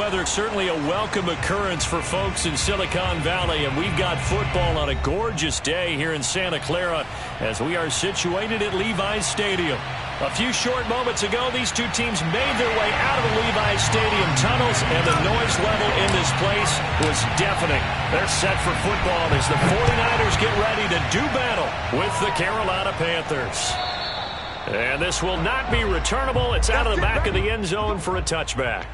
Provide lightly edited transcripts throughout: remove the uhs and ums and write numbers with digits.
weather, certainly a welcome occurrence for folks in Silicon Valley, and we've got football on a gorgeous day here in Santa Clara as we are situated at Levi's Stadium. A few short moments ago, these two teams made their way out of the Levi's Stadium tunnels, and the noise level in this place was deafening. They're set for football as the 49ers get ready to do battle with the Carolina Panthers. And this will not be returnable. It's out of the back of the end zone for a touchback.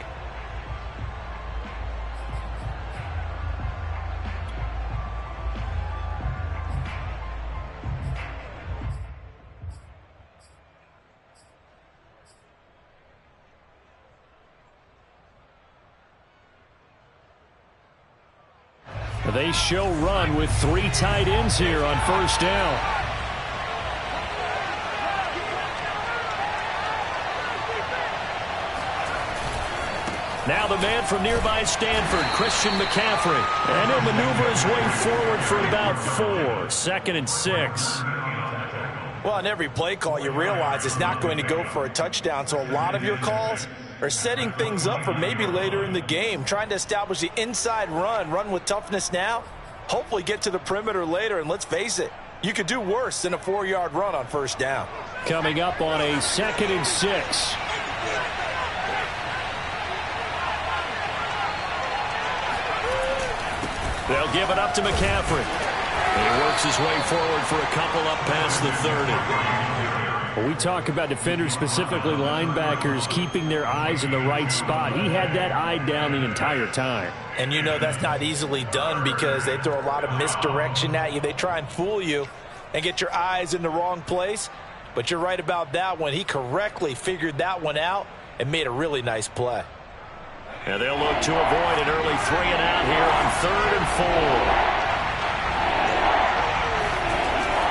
They show run with 3 tight ends here on first down. Now the man from nearby Stanford, Christian McCaffrey. And he'll maneuver his way forward for about 4. 2nd and 6. Well, on every play call, you realize it's not going to go for a touchdown. So a lot of your calls are setting things up for maybe later in the game, trying to establish the inside run with toughness now, hopefully get to the perimeter later. And let's face it, you could do worse than a 4-yard run on first down. Coming up on a 2nd and 6. They'll give it up to McCaffrey. And he works his way forward for a couple up past the 30. When we talk about defenders, specifically linebackers, keeping their eyes in the right spot, he had that eye down the entire time. And you know that's not easily done because they throw a lot of misdirection at you. They try and fool you and get your eyes in the wrong place. But you're right about that one. He correctly figured that one out and made a really nice play. And they'll look to avoid an early 3-and-out here on 3rd and 4.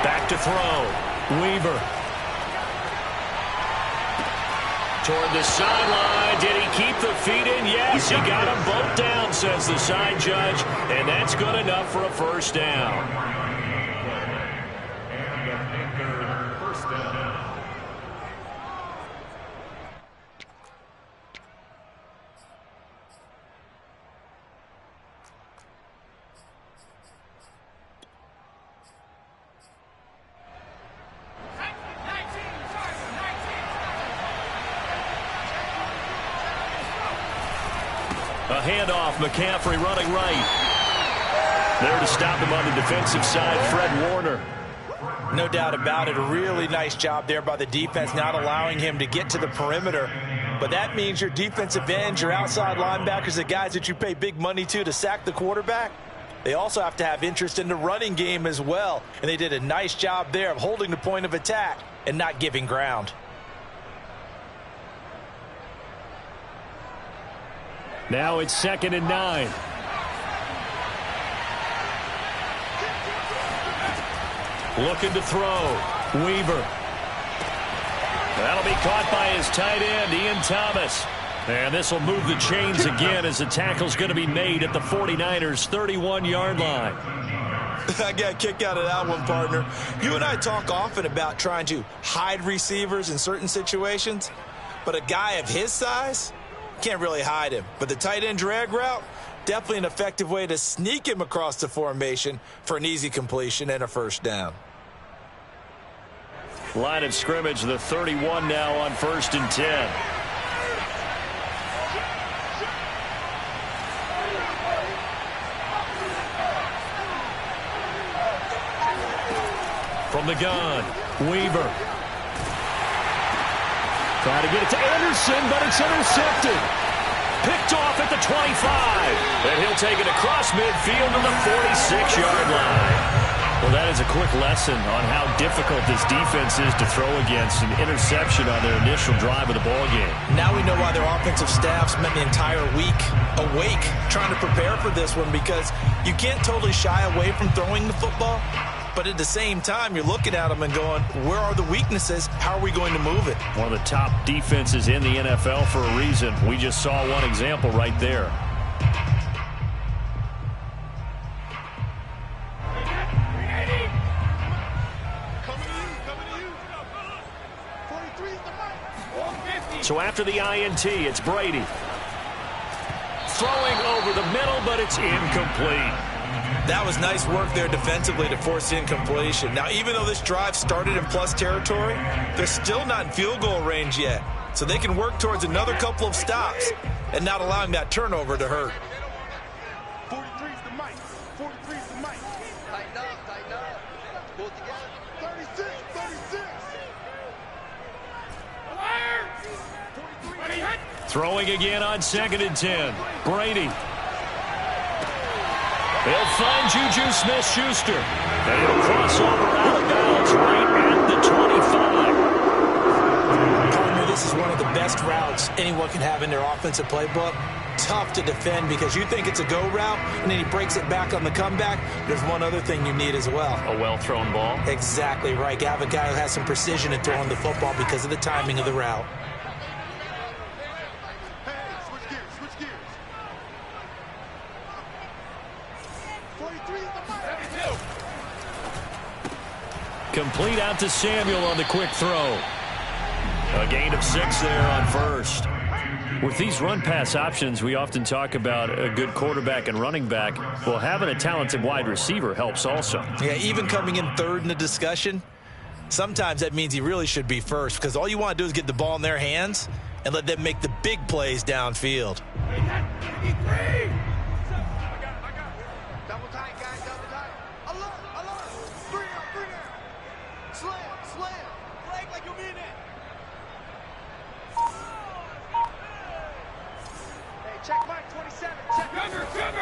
Back to throw. Weaver. Toward the sideline. Did he keep the feet in? Yes, he got them both down, says the side judge. And that's good enough for a first down. A handoff, McCaffrey running right. There to stop him on the defensive side, Fred Warner. No doubt about it. A really nice job there by the defense, not allowing him to get to the perimeter. But that means your defensive ends, your outside linebackers, the guys that you pay big money to sack the quarterback, they also have to have interest in the running game as well. And they did a nice job there of holding the point of attack and not giving ground. Now it's 2nd and 9. Looking to throw. Weaver. That'll be caught by his tight end, Ian Thomas. And this will move the chains again as the tackle's going to be made at the 49ers' 31-yard line. I got a kick out of that one, partner. You and I talk often about trying to hide receivers in certain situations, but a guy of his size can't really hide him. But the tight end drag route, definitely an effective way to sneak him across the formation for an easy completion and a first down. Line of scrimmage, the 31 now on 1st and 10. From the gun, Weaver. Trying to get it to Anderson, but it's intercepted. Picked off at the 25. And he'll take it across midfield to the 46-yard line. Well, that is a quick lesson on how difficult this defense is to throw against. An interception on their initial drive of the ballgame. Now we know why their offensive staff spent the entire week awake trying to prepare for this one, because you can't totally shy away from throwing the football. But at the same time, you're looking at them and going, where are the weaknesses? How are we going to move it? One of the top defenses in the NFL for a reason. We just saw one example right there. So after the INT, it's Brady. throwing over the middle, but it's incomplete. That was nice work there defensively to force incompletion. Now, even though this drive started in plus territory, they're still not in field goal range yet. So they can work towards another couple of stops and not allowing that turnover to hurt. 43's the mic. 43's the mic. Tighten up, tighten up. Pull it together. 36, 36. Throwing again on 2nd and 10. Brady. They'll find Juju Smith-Schuster. And he'll cross over out of bounds right at the 25. Partner, this is one of the best routes anyone can have in their offensive playbook. Tough to defend because you think it's a go route, and then he breaks it back on the comeback. There's one other thing you need as well. A well-thrown ball. Exactly right. You have a guy who has some precision in throwing the football because of the timing of the route. Complete out to Samuel on the quick throw. A gain of 6 there on first. With these run-pass options, we often talk about a good quarterback and running back. Well, having a talented wide receiver helps also. Yeah, even coming in third in the discussion, sometimes that means he really should be first because all you want to do is get the ball in their hands and let them make the big plays downfield.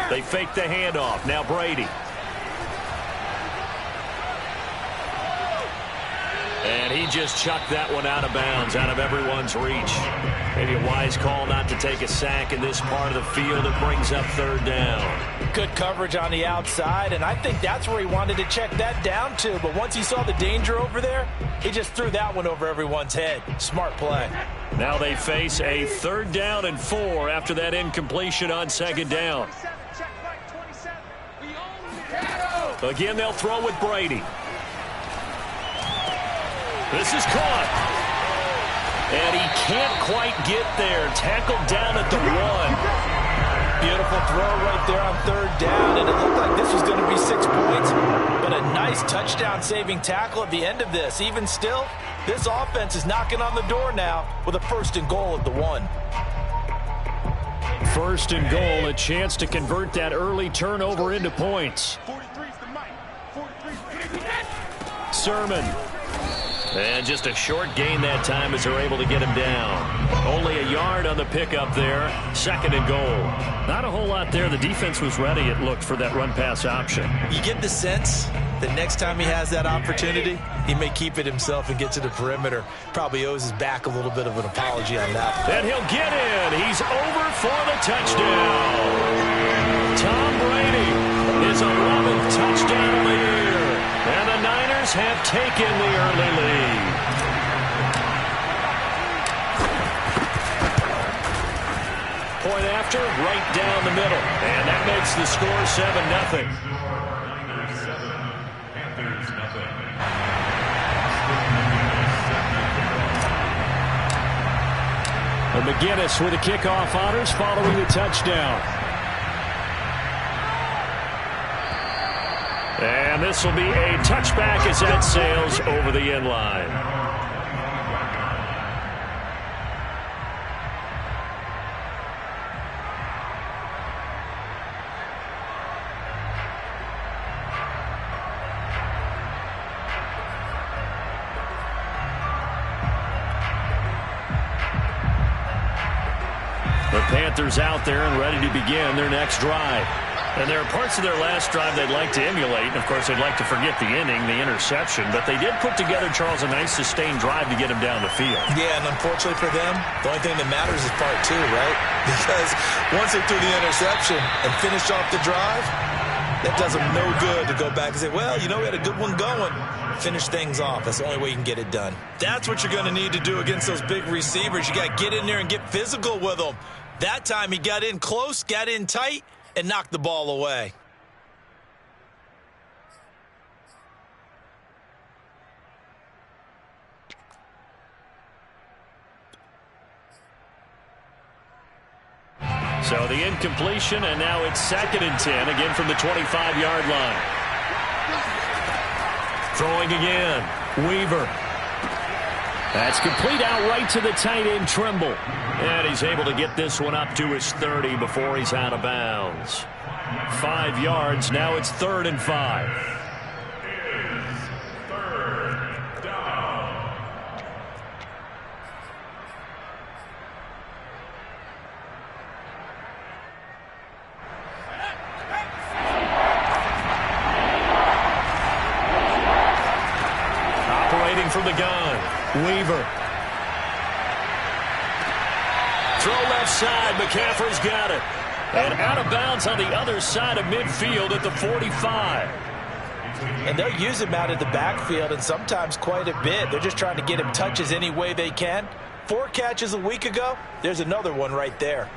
They fake the handoff. Now Brady. And he just chucked that one out of bounds, out of everyone's reach. Maybe a wise call not to take a sack in this part of the field. It brings up 3rd down. Good coverage on the outside, and I think that's where he wanted to check that down to. But once he saw the danger over there, he just threw that one over everyone's head. Smart play. Now they face a 3rd down and 4 after that incompletion on 2nd down. Again, they'll throw with Brady. This is caught. And he can't quite get there. Tackled down at the 1. Beautiful throw right there on 3rd down, and it looked like this was going to be 6 points. But a nice touchdown-saving tackle at the end of this. Even still, this offense is knocking on the door now with a 1st and goal at the 1. 1st and goal, a chance to convert that early turnover into points. Sermon. And just a short gain that time as they're able to get him down. Only a yard on the pickup there. 2nd and goal. Not a whole lot there. The defense was ready, it looked, for that run-pass option. You get the sense that next time he has that opportunity, he may keep it himself and get to the perimeter. Probably owes his back a little bit of an apology on that. And he'll get in. He's over for the touchdown. Tom Brady, his 11th touchdown of the year. And the Niners have taken the early lead. Point after, right down the middle. And that makes the score 7-0. And McGinnis with the kickoff honors following the touchdown. And this will be a touchback as that sails over the end line. The Panthers out there and ready to begin their next drive. And there are parts of their last drive they'd like to emulate. And, of course, they'd like to forget the inning, the interception. But they did put together, Charles, a nice sustained drive to get him down the field. Yeah, and unfortunately for them, the only thing that matters is part 2, right? Because once they threw the interception and finished off the drive, that does them no good to go back and say, well, you know, we had a good one going. Finish things off. That's the only way you can get it done. That's what you're going to need to do against those big receivers. You got to get in there and get physical with them. That time he got in close, got in tight, and knocked the ball away. So the incompletion, and now it's 2nd and 10, again from the 25-yard line. Throwing again. Weaver. That's complete out right to the tight end, Trimble. And he's able to get this one up to his 30 before he's out of bounds. 5 yards. Now it's 3rd and 5. From the gun, Weaver. Throw left side, McCaffrey's got it. And out of bounds on the other side of midfield at the 45. And they'll use him out of the backfield, and sometimes quite a bit. They're just trying to get him touches any way they can. 4 catches a week ago, there's another one right there.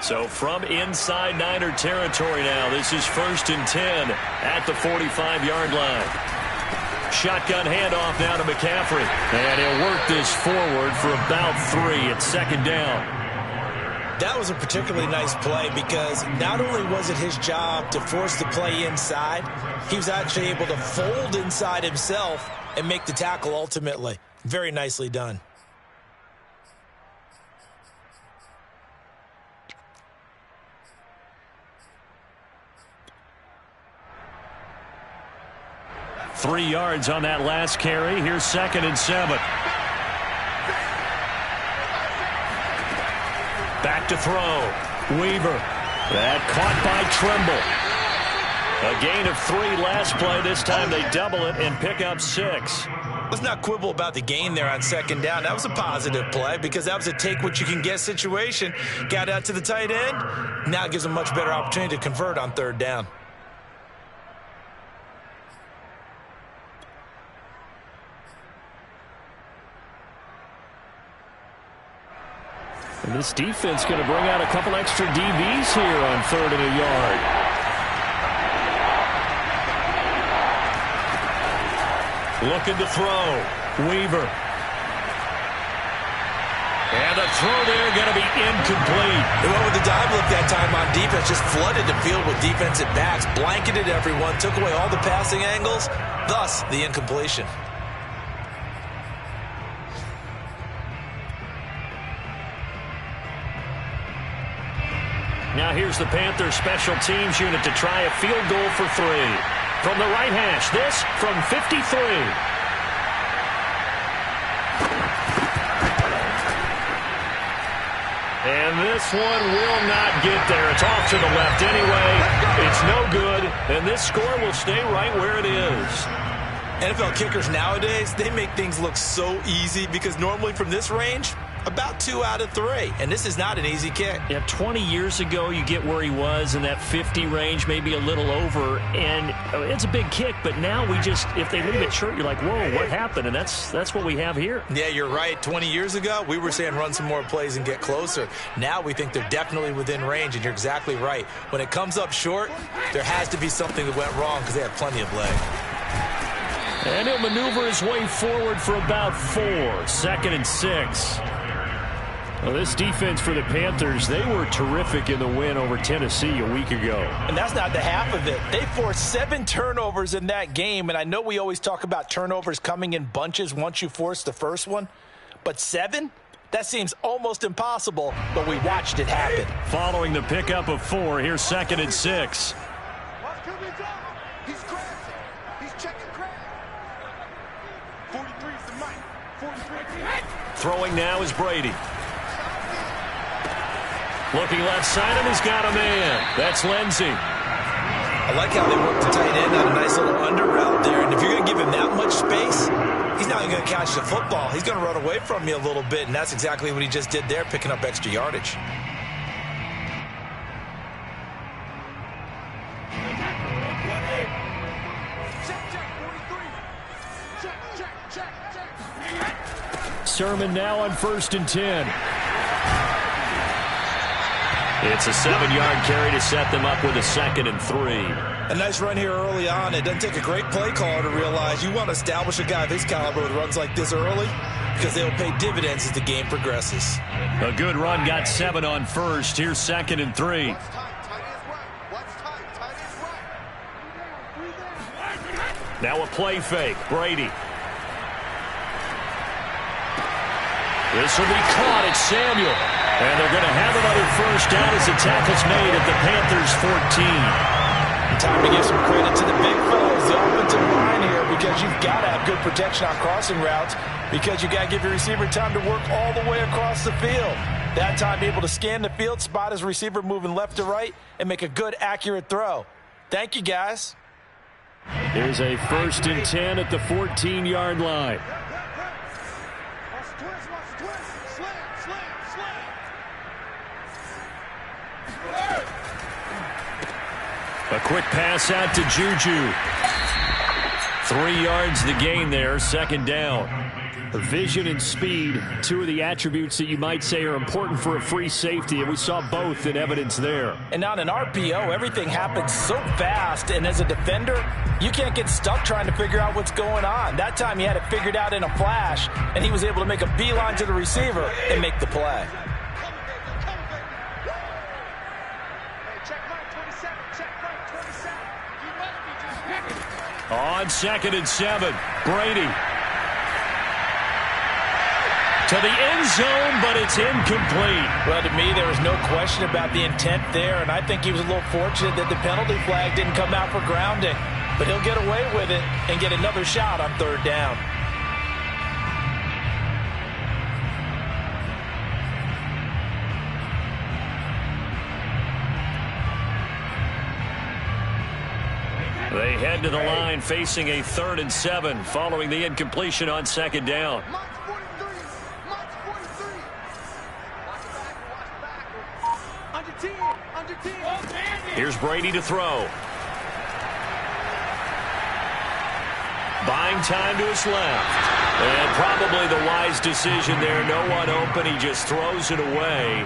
So from inside Niner territory now, this is 1st and 10 at the 45-yard line. Shotgun handoff now to McCaffrey. And he'll work this forward for about 3 at 2nd down. That was a particularly nice play because not only was it his job to force the play inside, he was actually able to fold inside himself and make the tackle ultimately. Very nicely done. Three yards on that last carry. Here's 2nd and 7. Back to throw. Weaver. That caught by Trimble. A gain of 3 last play. This time they double it and pick up 6. Let's not quibble about the gain there on 2nd down. That was a positive play because that was a take-what-you-can-get situation. Got out to the tight end. Now it gives them much better opportunity to convert on 3rd down. And this defense going to bring out a couple extra DBs here on 3rd and a yard. Looking to throw. Weaver. And the throw there going to be incomplete. They went with the dive look that time on defense. Just flooded the field with defensive backs. Blanketed everyone. Took away all the passing angles. Thus, the incompletion. Now here's the Panthers special teams unit to try a field goal for 3. From the right hash, this from 53. And this one will not get there. It's off to the left anyway. It's no good, and this score will stay right where it is. NFL kickers nowadays, they make things look so easy because normally from this range, about 2 out of 3, and this is not an easy kick. Yeah, 20 years ago, you get where he was in that 50 range, maybe a little over, and it's a big kick, but now we just, if they leave it short, you're like, whoa, what happened? And that's what we have here. Yeah, you're right. 20 years ago, we were saying run some more plays and get closer. Now we think they're definitely within range, and you're exactly right. When it comes up short, there has to be something that went wrong because they have plenty of leg. And he'll maneuver his way forward for about 4, 2nd and 6. Well, this defense for the Panthers, they were terrific in the win over Tennessee a week ago. And that's not the half of it. They forced 7 turnovers in that game, and I know we always talk about turnovers coming in bunches once you force the first one, but 7? That seems almost impossible, but we watched it happen. Following the pickup of 4, here's 2nd and 6. He's crashing. He's checking crash. 43's the mic. 43. Throwing now is Brady. Looking left side, and he's got a man. That's Lindsey. I like how they work the tight end on a nice little under route there. And if you're going to give him that much space, he's not going to catch the football. He's going to run away from you a little bit, and that's exactly what he just did there, picking up extra yardage. Sermon now on 1st and 10. It's a 7-yard carry to set them up with a 2nd and 3. A nice run here early on. It doesn't take a great play caller to realize you want to establish a guy of his caliber with runs like this early because they'll pay dividends as the game progresses. A good run got 7 on first. Here's 2nd and 3. Now a play fake. Brady. This will be caught. It's Samuel. And they're going to have another first down as the tackle's made at the Panthers 14. Time to give some credit to the big fellas, the offensive line here, because you've got to have good protection on crossing routes because you got to give your receiver time to work all the way across the field. That time able to scan the field, spot his receiver moving left to right, and make a good, accurate throw. Thank you, guys. Here's a 1st and 10 at the 14-yard line. A quick pass out to Juju. 3 yards the gain there, 2nd down. Vision and speed, 2 of the attributes that you might say are important for a free safety, and we saw both in evidence there. And on an RPO, everything happens so fast, and as a defender, you can't get stuck trying to figure out what's going on. That time he had it figured out in a flash, and he was able to make a beeline to the receiver and make the play. On 2nd and 7, Brady. To the end zone, but it's incomplete. Well, to me, there was no question about the intent there, and I think he was a little fortunate that the penalty flag didn't come out for grounding. But he'll get away with it and get another shot on 3rd down. They head to the line facing a 3rd and 7 following the incompletion on 2nd down. Here's Brady to throw. Buying time to his left. And probably the wise decision there. No one open. He just throws it away.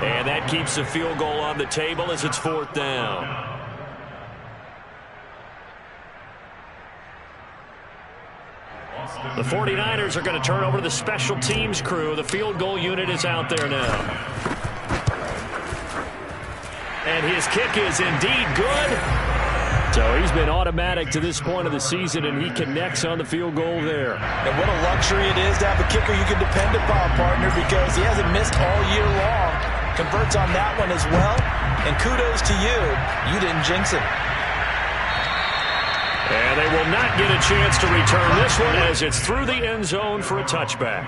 And that keeps the field goal on the table as it's 4th down. The 49ers are going to turn over to the special teams crew. The field goal unit is out there now. And his kick is indeed good. So he's been automatic to this point of the season, and he connects on the field goal there. And what a luxury it is to have a kicker you can depend upon, partner, because he hasn't missed all year long. Converts on that one as well. And kudos to you. You didn't jinx him. And they will not get a chance to return this one as it's through the end zone for a touchback.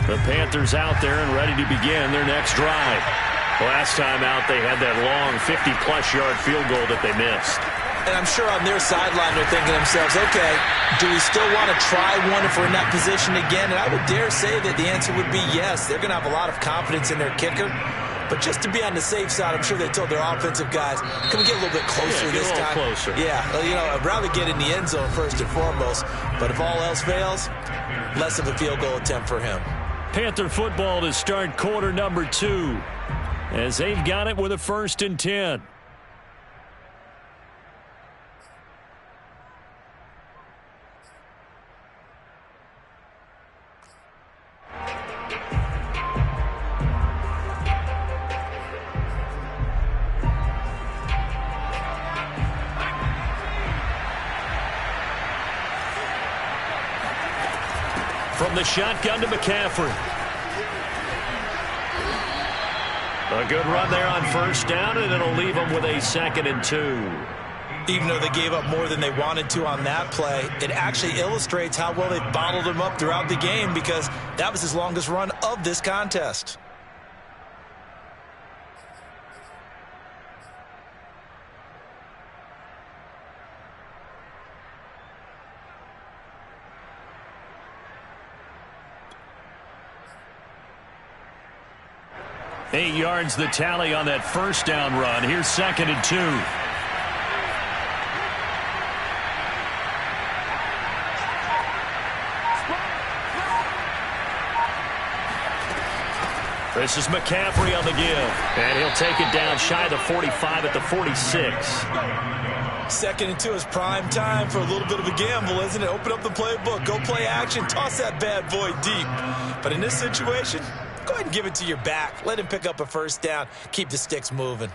The Panthers out there and ready to begin their next drive. Last time out, they had that long 50-plus yard field goal that they missed. And I'm sure on their sideline they're thinking to themselves, okay, do we still want to try one if we're in that position again? And I would dare say that the answer would be yes. They're going to have a lot of confidence in their kicker. But just to be on the safe side, I'm sure they told their offensive guys, can we get a little bit closer this time? Closer. Yeah, you know, I'd rather get in the end zone first and foremost. But if all else fails, less of a field goal attempt for him. Panther football to start quarter number 2 as they've got it with a 1st and 10. From the shotgun to McCaffrey. A good run there on 1st down, and it'll leave them with a 2nd and 2. Even though they gave up more than they wanted to on that play, it actually illustrates how well they bottled him up throughout the game because that was his longest run of this contest. 8 yards the tally on that first down run. Here's 2nd and 2. This is McCaffrey on the give. And he'll take it down shy of the 45 at the 46. 2nd and 2 is prime time for a little bit of a gamble, isn't it? Open up the playbook, go play action, toss that bad boy deep. But in this situation, go ahead and give it to your back. Let him pick up a first down. Keep the sticks moving.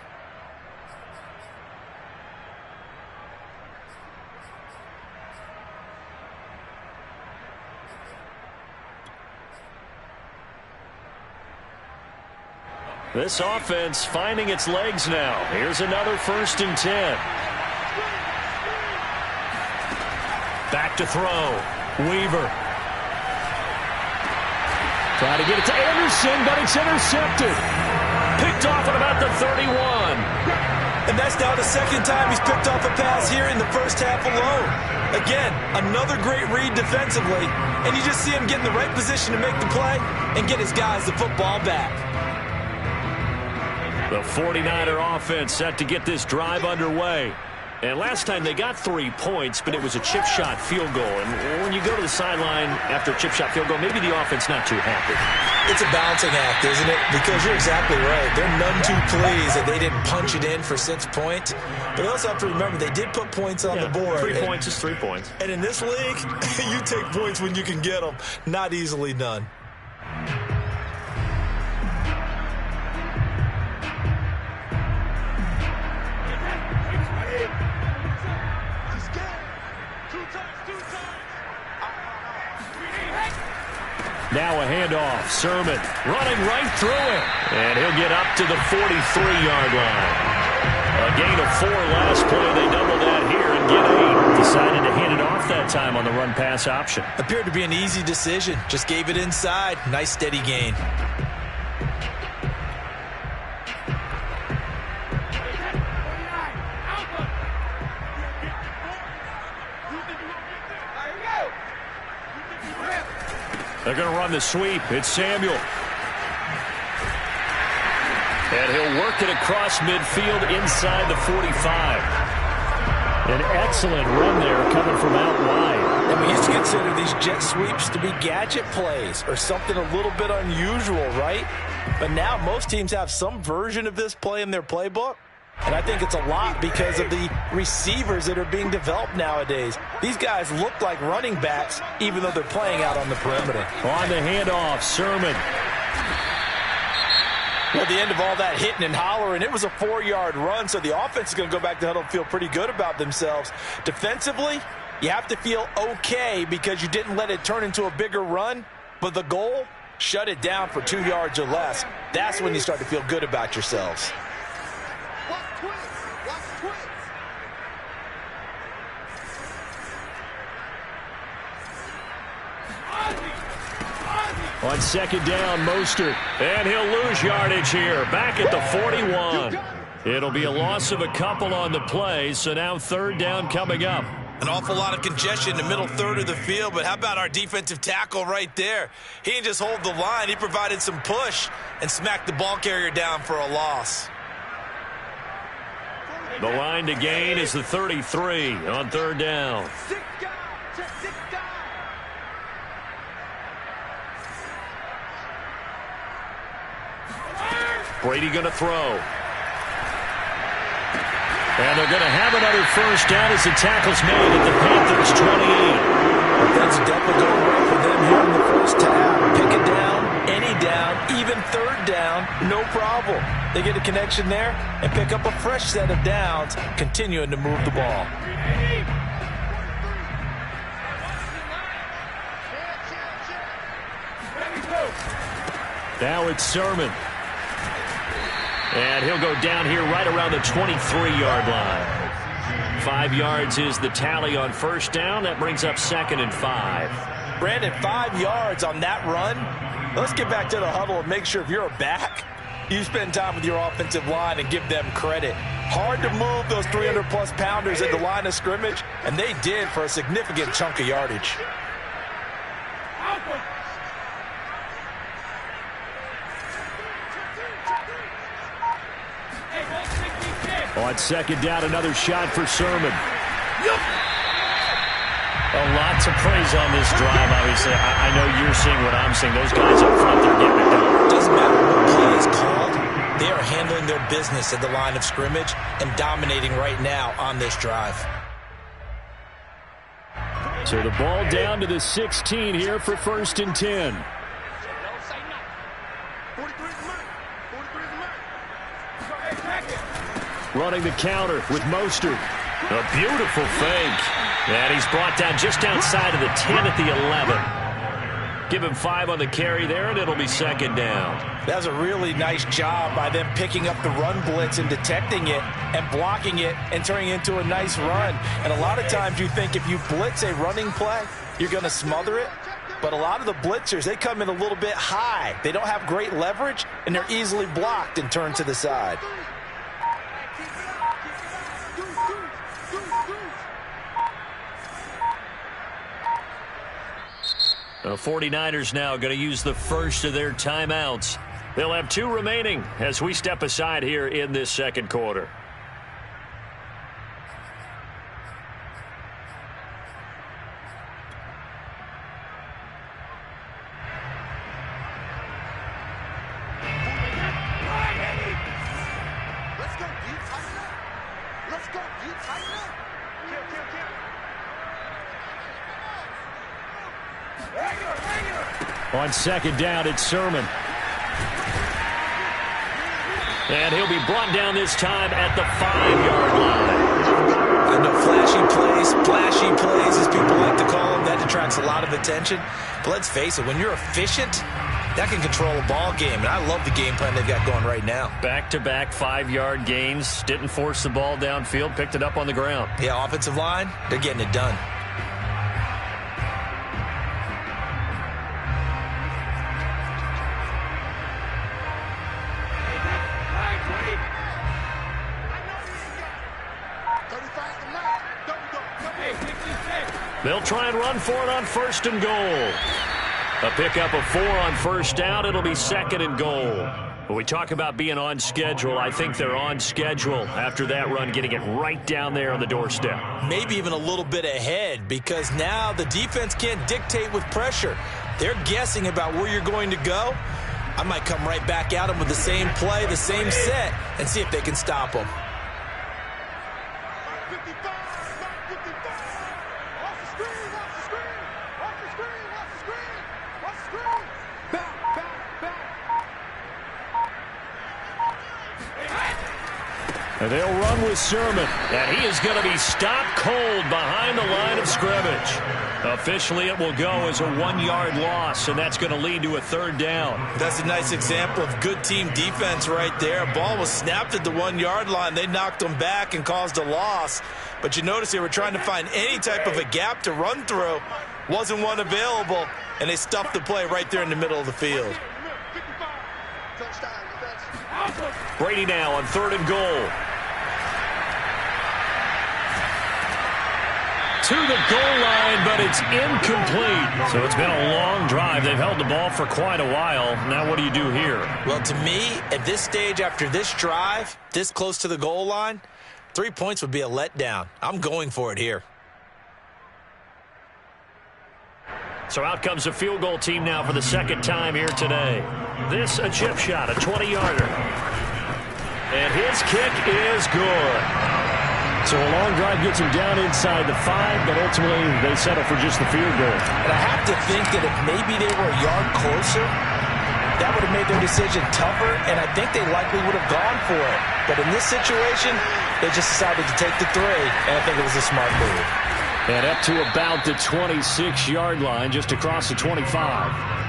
This offense finding its legs now. Here's another 1st and 10. Back to throw. Weaver. Try to get it to Anderson, but it's intercepted. Picked off at about the 31. And that's now the 2nd time he's picked off a pass here in the first half alone. Again, another great read defensively, and you just see him get in the right position to make the play and get his guys the football back. The 49er offense set to get this drive underway. And last time they got 3 points, but it was a chip shot field goal. And when you go to the sideline after a chip shot field goal, maybe the offense not too happy. It's a balancing act, isn't it? Because you're exactly right. They're none too pleased that they didn't punch it in for 6 points. But they also have to remember they did put points on the board. 3 points is 3 points. And in this league, you take points when you can get them. Not easily done. Now a handoff. Sermon running right through it. And he'll get up to the 43-yard line. A gain of 4 last play. They double that here and get 8. Decided to hand it off that time on the run-pass option. Appeared to be an easy decision. Just gave it inside. Nice steady gain. They're going to run the sweep. It's Samuel. And he'll work it across midfield inside the 45. An excellent run there coming from out wide. And we used to consider these jet sweeps to be gadget plays or something a little bit unusual, right? But now most teams have some version of this play in their playbook. And I think it's a lot because of the receivers that are being developed nowadays. These guys look like running backs, even though they're playing out on the perimeter. On the handoff, Sermon. At the end of all that hitting and hollering, it was a 4-yard run, so the offense is going to go back to huddle and feel pretty good about themselves. Defensively, you have to feel okay because you didn't let it turn into a bigger run, but the goal, shut it down for 2 yards or less. That's when you start to feel good about yourselves. On 2nd down, Mostert. And he'll lose yardage here. Back at the 41. It'll be a loss of a couple on the play, so now 3rd down coming up. An awful lot of congestion in the middle third of the field, but how about our defensive tackle right there? He didn't just hold the line. He provided some push and smacked the ball carrier down for a loss. The line to gain is the 33 on 3rd down. Brady going to throw. And they're going to have another first down as the tackle's made at the Panthers' 28. That's definitely going right for them here in the first half. Pick it down, any down, even 3rd down, no problem. They get a connection there and pick up a fresh set of downs, continuing to move the ball. Now it's Sermon. And he'll go down here right around the 23-yard line. 5 yards is the tally on first down. That brings up 2nd and 5. Brandon, 5 yards on that run. Let's get back to the huddle and make sure if you're a back, you spend time with your offensive line and give them credit. Hard to move those 300-plus pounders at the line of scrimmage, and they did for a significant chunk of yardage. On second down, another shot for Sermon. Lots of praise on this drive, obviously. I know you're seeing what I'm seeing. Those guys up front, they're getting it done. Doesn't matter what play is called. They are handling their business at the line of scrimmage and dominating right now on this drive. So the ball down to the 16 here for 1st and 10. Running the counter with Mostert. A beautiful fake. And he's brought down just outside of the 10 at the 11. Give him 5 on the carry there, and it'll be second down. That was a really nice job by them picking up the run blitz and detecting it and blocking it and turning it into a nice run. And a lot of times you think if you blitz a running play, you're going to smother it. But a lot of the blitzers, they come in a little bit high. They don't have great leverage, and they're easily blocked and turned to the side. The 49ers now going to use the first of their timeouts. They'll have 2 remaining as we step aside here in this second quarter. On second down, it's Sermon. And he'll be brought down this time at the 5-yard line. I know flashy plays, as people like to call them, that detracts a lot of attention. But let's face it, when you're efficient, that can control a ball game. And I love the game plan they've got going right now. Back-to-back 5-yard gains. Didn't force the ball downfield. Picked it up on the ground. Yeah, offensive line, they're getting it done. They'll try and run for it on 1st and goal. A pickup of 4 on 1st down. It'll be 2nd and goal. When we talk about being on schedule, I think they're on schedule after that run, getting it right down there on the doorstep. Maybe even a little bit ahead, because now the defense can't dictate with pressure. They're guessing about where you're going to go. I might come right back at them with the same play, the same set, and see if they can stop them. And they'll run with Sermon. And he is going to be stopped cold behind the line of scrimmage. Officially, it will go as a 1-yard loss, and that's going to lead to a 3rd down. That's a nice example of good team defense right there. Ball was snapped at the 1-yard line. They knocked them back and caused a loss. But you notice they were trying to find any type of a gap to run through. Wasn't one available, and they stuffed the play right there in the middle of the field. Brady now on 3rd and goal. To the goal line, but it's incomplete. So it's been a long drive. They've held the ball for quite a while. Now what do you do here? Well, to me, at this stage, after this drive, this close to the goal line, 3 points would be a letdown. I'm going for it here. So out comes the field goal team now for the 2nd time here today. This a chip shot, a 20-yarder. And his kick is good. So a long drive gets him down inside the 5, but ultimately they settle for just the field goal. And I have to think that if maybe they were a yard closer, that would have made their decision tougher, and I think they likely would have gone for it. But in this situation, they just decided to take the 3, and I think it was a smart move. And up to about the 26-yard line, just across the 25.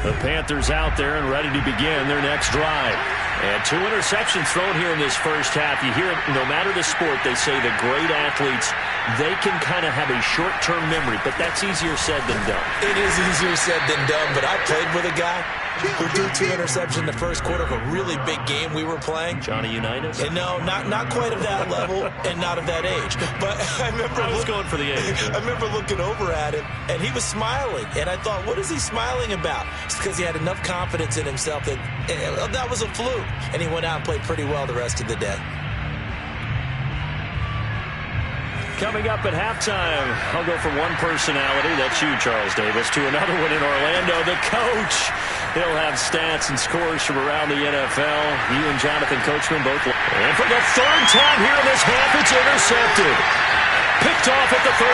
The Panthers out there and ready to begin their next drive. And 2 interceptions thrown here in this first half. You hear it, no matter the sport, they say the great athletes, they can kind of have a short-term memory, but that's easier said than done. It is easier said than done, but I played with a guy who threw 2 interceptions in the first quarter of a really big game we were playing. Johnny Unitas? And no, not quite of that level and not of that age. But I was going for the age. I remember looking over at him, and he was smiling. And I thought, what is he smiling about? It's because he had enough confidence in himself that that was a fluke. And he went out and played pretty well the rest of the day. Coming up at halftime, I'll go from one personality, that's you, Charles Davis, to another one in Orlando, the coach. He'll have stats and scores from around the NFL. You and Jonathan Coachman both. And for the third time here in this half, it's intercepted. Picked off at the 39.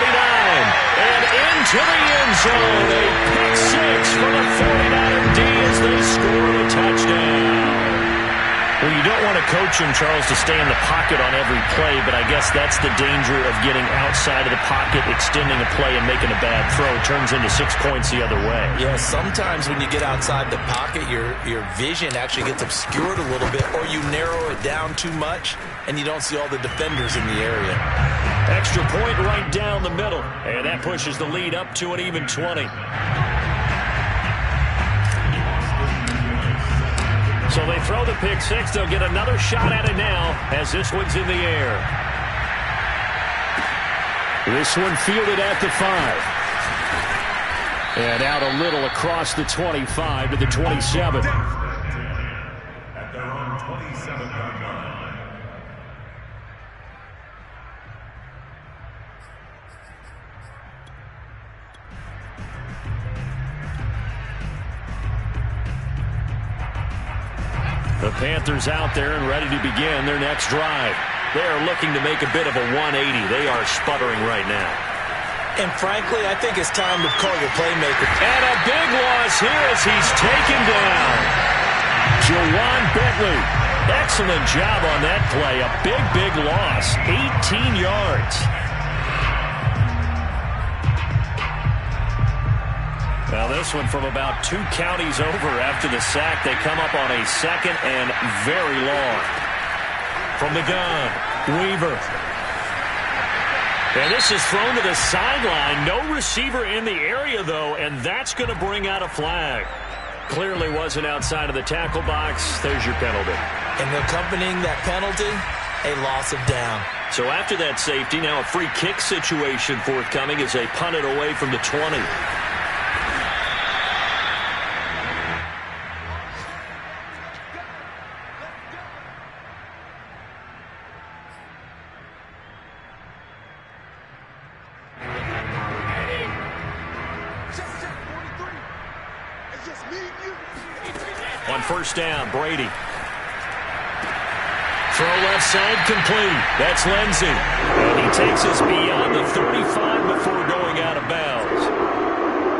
And into the end zone. A pick six for the 49er D as they score a touchdown. Well, you don't want to coach him, Charles, to stay in the pocket on every play, but I guess that's the danger of getting outside of the pocket, extending a play, and making a bad throw. Turns into 6 points the other way. Yeah, sometimes when you get outside the pocket, your vision actually gets obscured a little bit, or you narrow it down too much, and you don't see all the defenders in the area. Extra point right down the middle, and that pushes the lead up to an even 20. So they throw the pick six. They'll get another shot at it now as this one's in the air. This one fielded at the 5. And out a little across the 25 to the 27. At their own 27-yard line. The Panthers out there and ready to begin their next drive. They are looking to make a bit of a 180. They are sputtering right now. And frankly, I think it's time to call your playmaker. And a big loss here as he's taken down. Jawan Bentley. Excellent job on that play. A big loss. 18 yards. Now this one from about 2 counties over after the sack. They come up on a 2nd and very long. From the gun, Weaver. And this is thrown to the sideline. No receiver in the area, though, and that's going to bring out a flag. Clearly wasn't outside of the tackle box. There's your penalty. And accompanying that penalty, a loss of down. So after that safety, now a free kick situation forthcoming as they punt it away from the 20. On first down, Brady. Throw left side complete. That's Lindsey. And he takes us beyond the 35 before going out of bounds.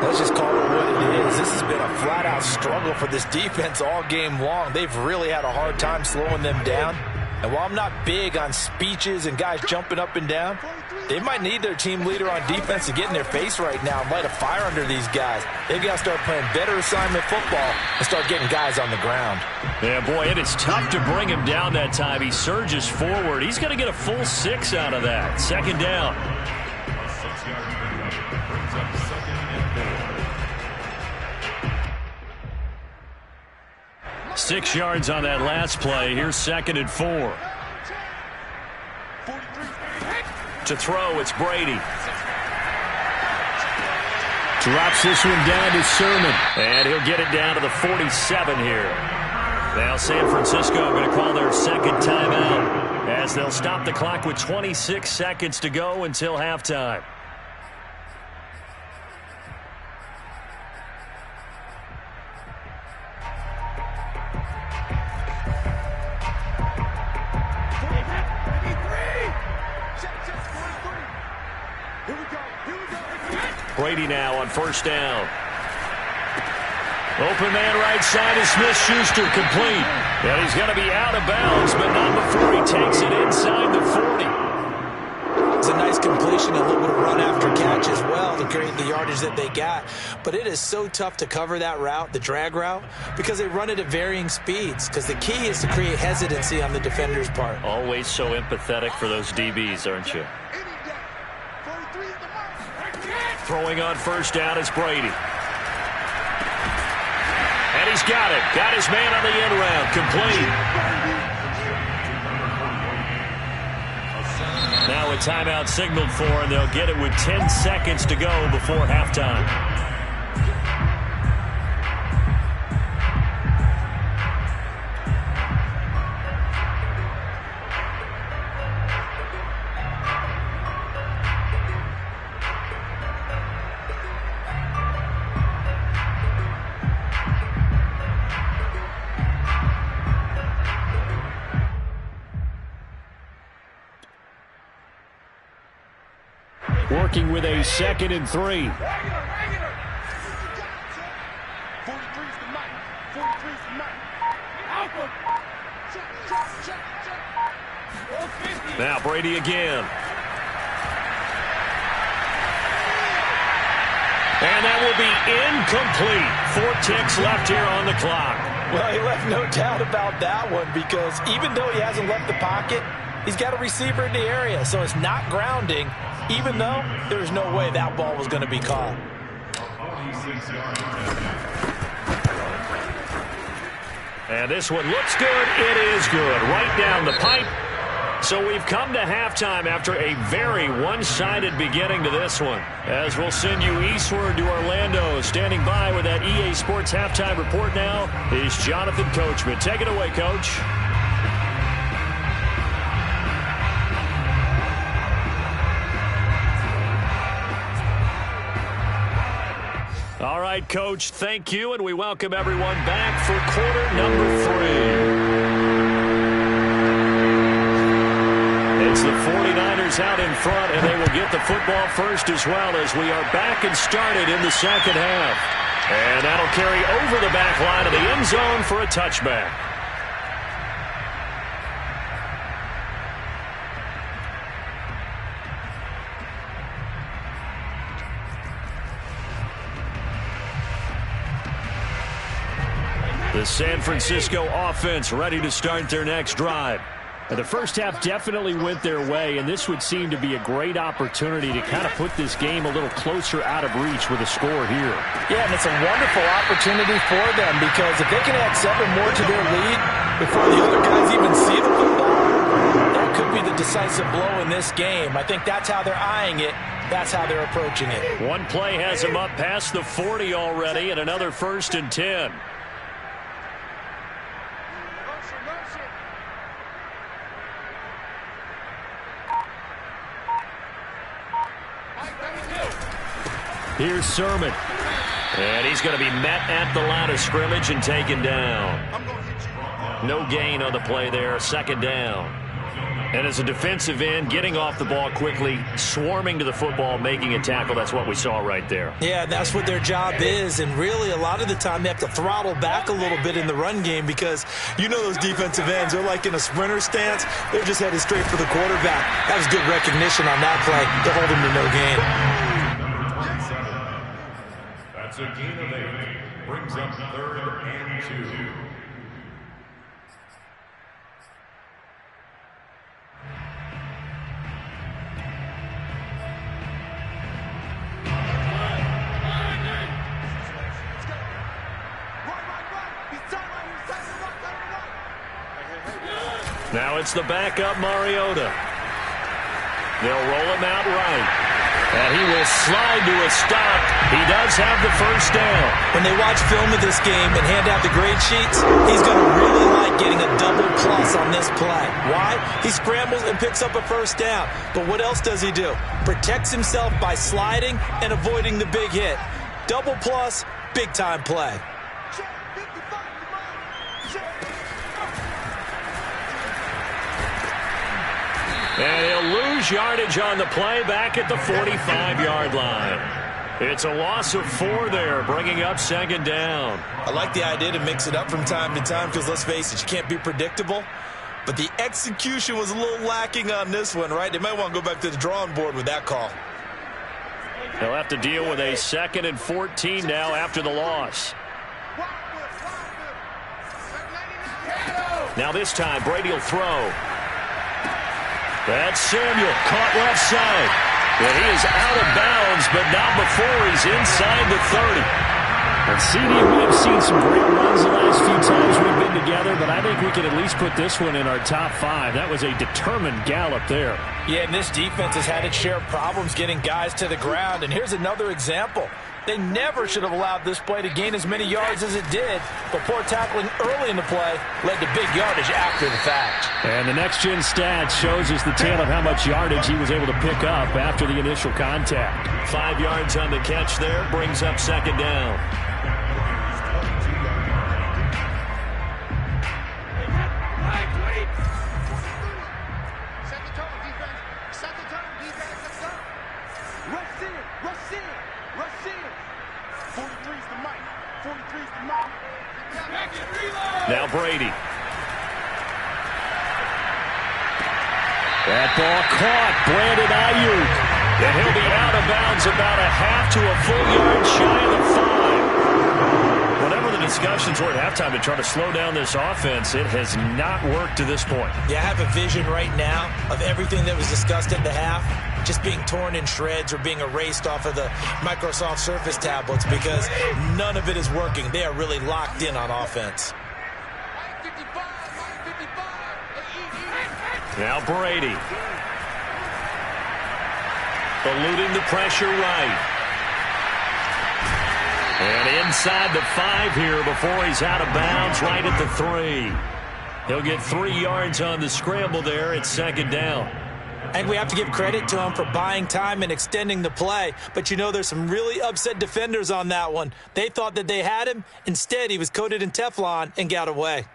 Let's just call it what it is. This has been a flat-out struggle for this defense all game long. They've really had a hard time slowing them down. And while I'm not big on speeches and guys jumping up and down, they might need their team leader on defense to get in their face right now and light a fire under these guys. They've got to start playing better assignment football and start getting guys on the ground. Yeah, boy, it is tough to bring him down that time. He surges forward. He's going to get a full 6 out of that. 2nd down. 6-yard pickup brings up 2nd and 4. 6 yards on that last play. Here's 2nd and 4. To throw, it's Brady. Drops this one down to Sermon. And he'll get it down to the 47 here. Now San Francisco going to call their 2nd timeout as they'll stop the clock with 26 seconds to go until halftime. Brady now on first down. Open man right side is Smith-Schuster, complete. And he's going to be out of bounds, but not before he takes it inside the 40. It's a nice completion, a little bit of run after catch as well to create the yardage that they got. but it is so tough to cover that route, the drag route, because they run it at varying speeds, because the key is to create hesitancy on the defender's part. Always so empathetic for those DBs, aren't you? Throwing on first down is Brady. And he's got it. Got his man on the end round. Complete. Now a timeout signaled for, and they'll get it with 10 seconds to go before halftime. Working with a 2nd and 3. Now Brady again. And that will be incomplete. 4 ticks left here on the clock. Well, he left no doubt about that one, because even though he hasn't left the pocket, he's got a receiver in the area, so it's not grounding, even though there's no way that ball was going to be caught. And this one looks good. It is good. Right down the pipe. So we've come to halftime after a very one-sided beginning to this one. As we'll send you eastward to Orlando. Standing by with that EA Sports halftime report now is Jonathan Coachman. Take it away, Coach. All right, Coach, thank you, and we welcome everyone back for quarter number 3. It's the 49ers out in front, and they will get the football first as well, as we are back and started in the second half. And that'll carry over the back line of the end zone for a touchback. The San Francisco offense ready to start their next drive. The first half definitely went their way, and this would seem to be a great opportunity to kind of put this game a little closer out of reach with a score here. Yeah, and it's a wonderful opportunity for them, because if they can add 7 more to their lead before the other guys even see the football, that could be the decisive blow in this game. I think that's how they're eyeing it. That's how they're approaching it. One play has them up past the 40 already, and another 1st and 10. Here's Sermon. And he's going to be met at the line of scrimmage and taken down. No gain on the play there. 2nd down. And as a defensive end, getting off the ball quickly, swarming to the football, making a tackle. That's what we saw right there. Yeah, that's what their job is. And really, a lot of the time, they have to throttle back a little bit in the run game, because you know those defensive ends, they're like in a sprinter stance. They're just headed straight for the quarterback. That was good recognition on that play to hold him to no gain. That's a gain of 8. Brings up 3rd and 2. Now it's the backup Mariota. They'll roll him out right. And he will slide to a stop. He does have the 1st down. When they watch film of this game and hand out the grade sheets, he's going to really like getting a double plus on this play. Why? He scrambles and picks up a 1st down. But what else does he do? Protects himself by sliding and avoiding the big hit. Double plus, big-time play. And he'll lose yardage on the play back at the 45-yard line. It's a loss of 4 there, bringing up 2nd down. I like the idea to mix it up from time to time, because let's face it, you can't be predictable. But the execution was a little lacking on this one, right? They might want to go back to the drawing board with that call. They'll have to deal with a 2nd and 14 now after the loss. Now this time, Brady will throw. That's Samuel, caught left side. And he is out of bounds, but not before he's inside the 30. And CD, we have seen some great runs the last few times we've been together, but I think we can at least put this one in our top 5. That was a determined gallop there. Yeah, and this defense has had its share of problems getting guys to the ground. And here's another example. They never should have allowed this play to gain as many yards as it did, but poor tackling early in the play led to big yardage after the fact. And the next-gen stats shows us the tale of how much yardage he was able to pick up after the initial contact. 5 yards on the catch there, brings up 2nd down. Now Brady. That ball caught. Brandon Ayuk. And he'll be out of bounds about a half to a full yard shy of the 5. Whatever the discussions were at halftime to try to slow down this offense, it has not worked to this point. Yeah, I have a vision right now of everything that was discussed at the half just being torn in shreds or being erased off of the Microsoft Surface tablets because none of it is working. They are really locked in on offense. Now Brady. Eluding the pressure right. And inside the 5 here before he's out of bounds right at the 3. He'll get 3 yards on the scramble there at 2nd down. And we have to give credit to him for buying time and extending the play. But, you know, there's some really upset defenders on that one. They thought that they had him. Instead, he was coated in Teflon and got away.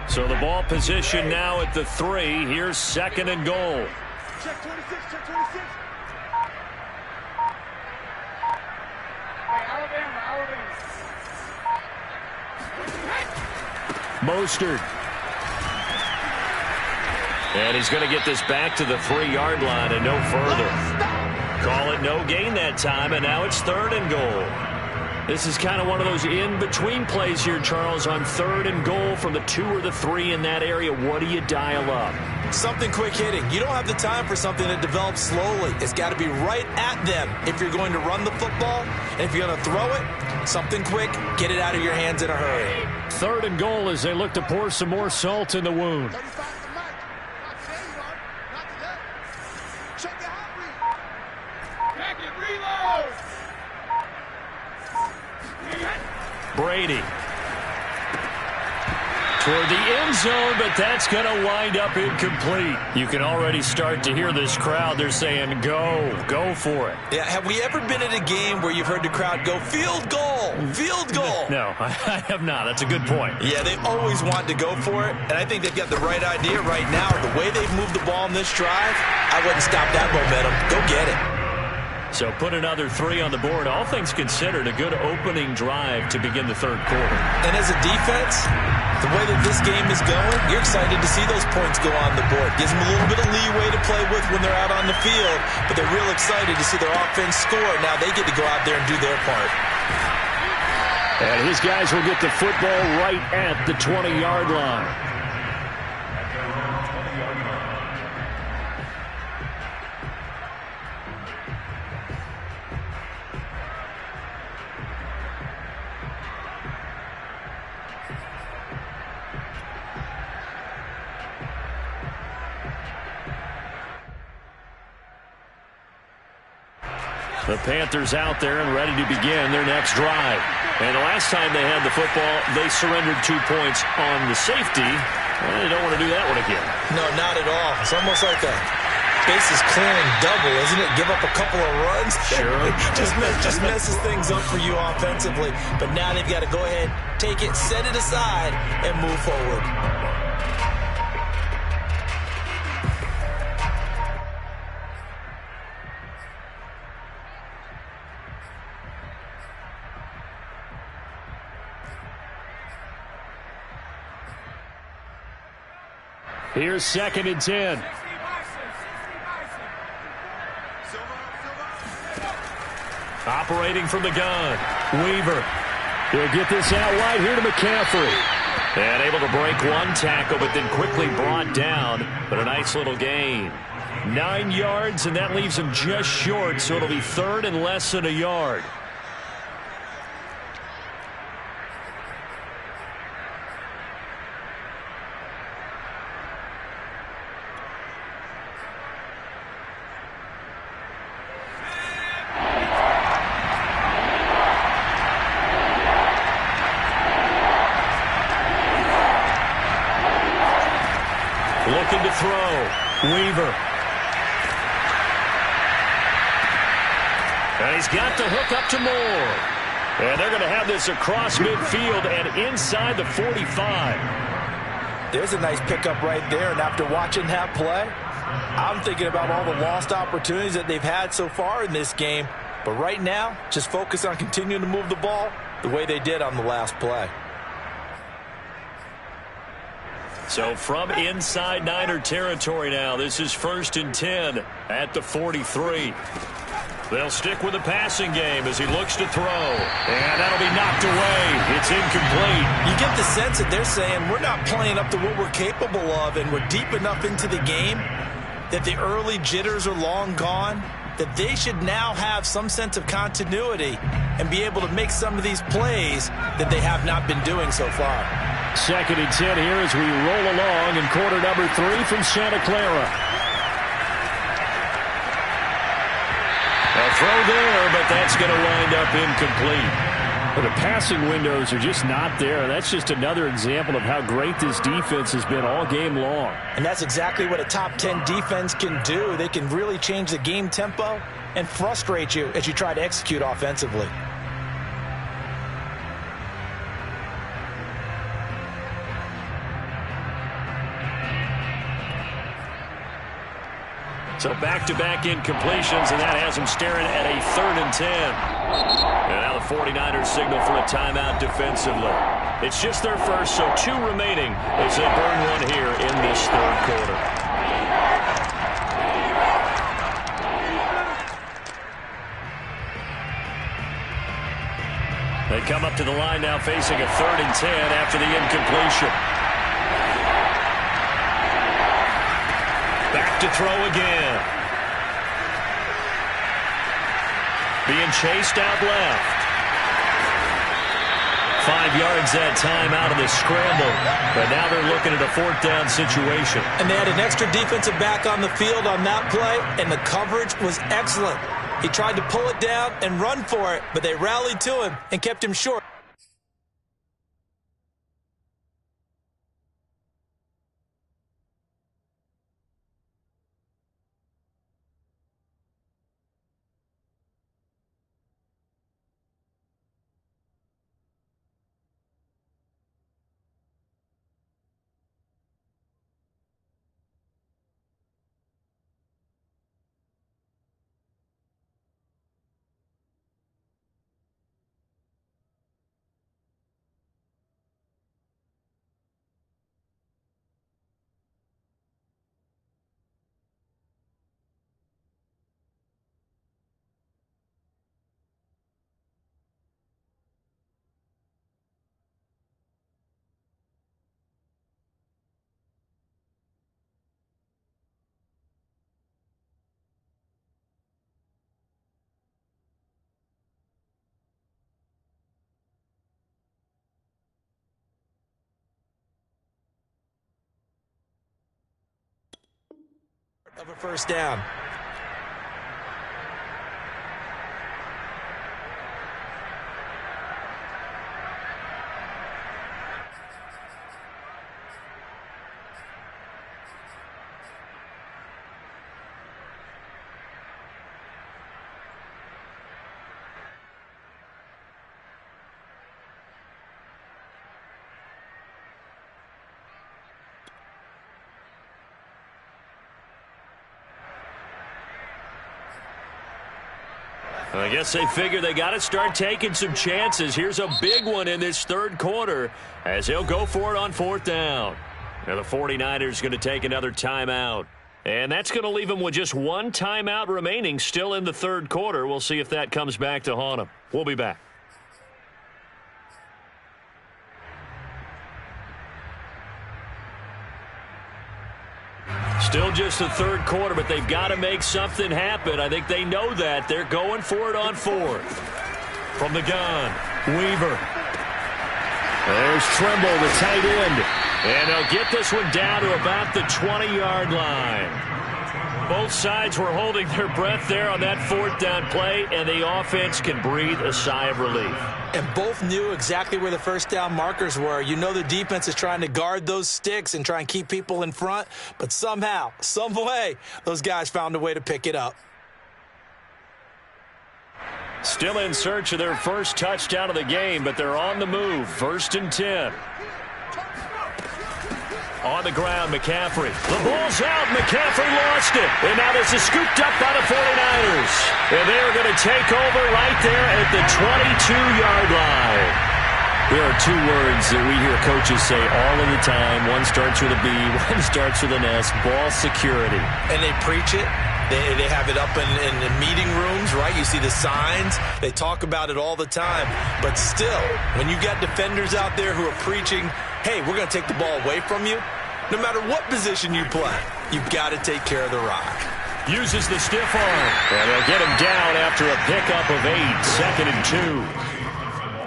So the ball position now at the 3. Here's 2nd and goal. Check 26, check 26. Mostert. And he's going to get this back to the 3-yard line and no further. Call it no gain that time, and now it's 3rd and goal. This is kind of one of those in-between plays here, Charles, on 3rd and goal from the 2 or the 3 in that area. What do you dial up? Something quick hitting. You don't have the time for something that develops slowly. It's got to be right at them if you're going to run the football. And if you're going to throw it, something quick, get it out of your hands in a hurry. 3rd and goal as they look to pour some more salt in the wound. Brady toward the end zone, but that's going to wind up incomplete. You can already start to hear this crowd. They're saying, go for it. Yeah, have we ever been at a game where you've heard the crowd go, field goal, field goal? No, I have not. That's a good point. Yeah, they always want to go for it, and I think they've got the right idea right now. The way they've moved the ball in this drive, I wouldn't stop that momentum. Go get it. So put another 3 on the board. All things considered, a good opening drive to begin the 3rd quarter. And as a defense, the way that this game is going, you're excited to see those points go on the board. Gives them a little bit of leeway to play with when they're out on the field, but they're real excited to see their offense score. Now they get to go out there and do their part. And his guys will get the football right at the 20-yard line. The Panthers out there and ready to begin their next drive. And the last time they had the football, they surrendered 2 points on the safety. Well, they don't want to do that one again. No, not at all. It's almost like a bases clearing double, isn't it? Give up a couple of runs. Sure. just messes things up for you offensively. But now they've got to go ahead, take it, set it aside, and move forward. Here's 2nd and 10. Operating from the gun. Weaver. He'll get this out wide here to McCaffrey. And able to break one tackle, but then quickly brought down. But a nice little gain. 9 yards, and that leaves him just short, so it'll be 3rd and less than a yard. Looking to throw. Weaver. And he's got the hook up to Moore. And they're going to have this across midfield and inside the 45. There's a nice pickup right there, and after watching that play, I'm thinking about all the lost opportunities that they've had so far in this game. But right now, just focus on continuing to move the ball the way they did on the last play. So from inside Niner territory now, this is 1st and 10 at the 43. They'll stick with the passing game as he looks to throw. And that'll be knocked away. It's incomplete. You get the sense that they're saying we're not playing up to what we're capable of, and we're deep enough into the game that the early jitters are long gone, that they should now have some sense of continuity and be able to make some of these plays that they have not been doing so far. 2nd and 10 here as we roll along in quarter number 3 from Santa Clara. A throw there, but that's going to wind up incomplete. But the passing windows are just not there. That's just another example of how great this defense has been all game long. And that's exactly what a top 10 defense can do. They can really change the game tempo and frustrate you as you try to execute offensively. So back-to-back incompletions, and that has them staring at a 3rd and 10. And now the 49ers signal for a timeout defensively. It's just their first, so 2 remaining as they burn one here in this 3rd quarter. They come up to the line now facing a 3rd and 10 after the incompletion. Back to throw again. Being chased out left. 5 yards that time out of the scramble. But now they're looking at a 4th down situation. And they had an extra defensive back on the field on that play, and the coverage was excellent. He tried to pull it down and run for it, but they rallied to him and kept him short. Of a 1st down. I guess they figure they got to start taking some chances. Here's a big one in this 3rd quarter as he'll go for it on 4th down. And the 49ers going to take another timeout. And that's going to leave them with just one timeout remaining still in the third quarter. We'll see if that comes back to haunt them. We'll be back. Still just the third quarter, but they've got to make something happen. I think they know that. They're going for it on fourth. From the gun, Weaver. There's Trimble, the tight end. And they'll get this one down to about the 20-yard line. Both sides were holding their breath there on that fourth down play, and the offense can breathe a sigh of relief. And both knew exactly where the first down markers were. You know the defense is trying to guard those sticks and try and keep people in front, but somehow, some way, those guys found a way to pick it up. Still in search of their first touchdown of the game, but they're on the move. 1st and 10. On the ground, McCaffrey. The ball's out. McCaffrey lost it. And now this is scooped up by the 49ers. And they're going to take over right there at the 22-yard line. There are two words that we hear coaches say all of the time. One starts with a B, one starts with an S. Ball security. And they preach it. They have it up in meeting rooms, right? You see the signs. They talk about it all the time. But still, when you got defenders out there who are preaching, hey, we're going to take the ball away from you, no matter what position you play, you've got to take care of the rock. Uses the stiff arm. And they'll get him down after a pickup of 8. 2nd and 2.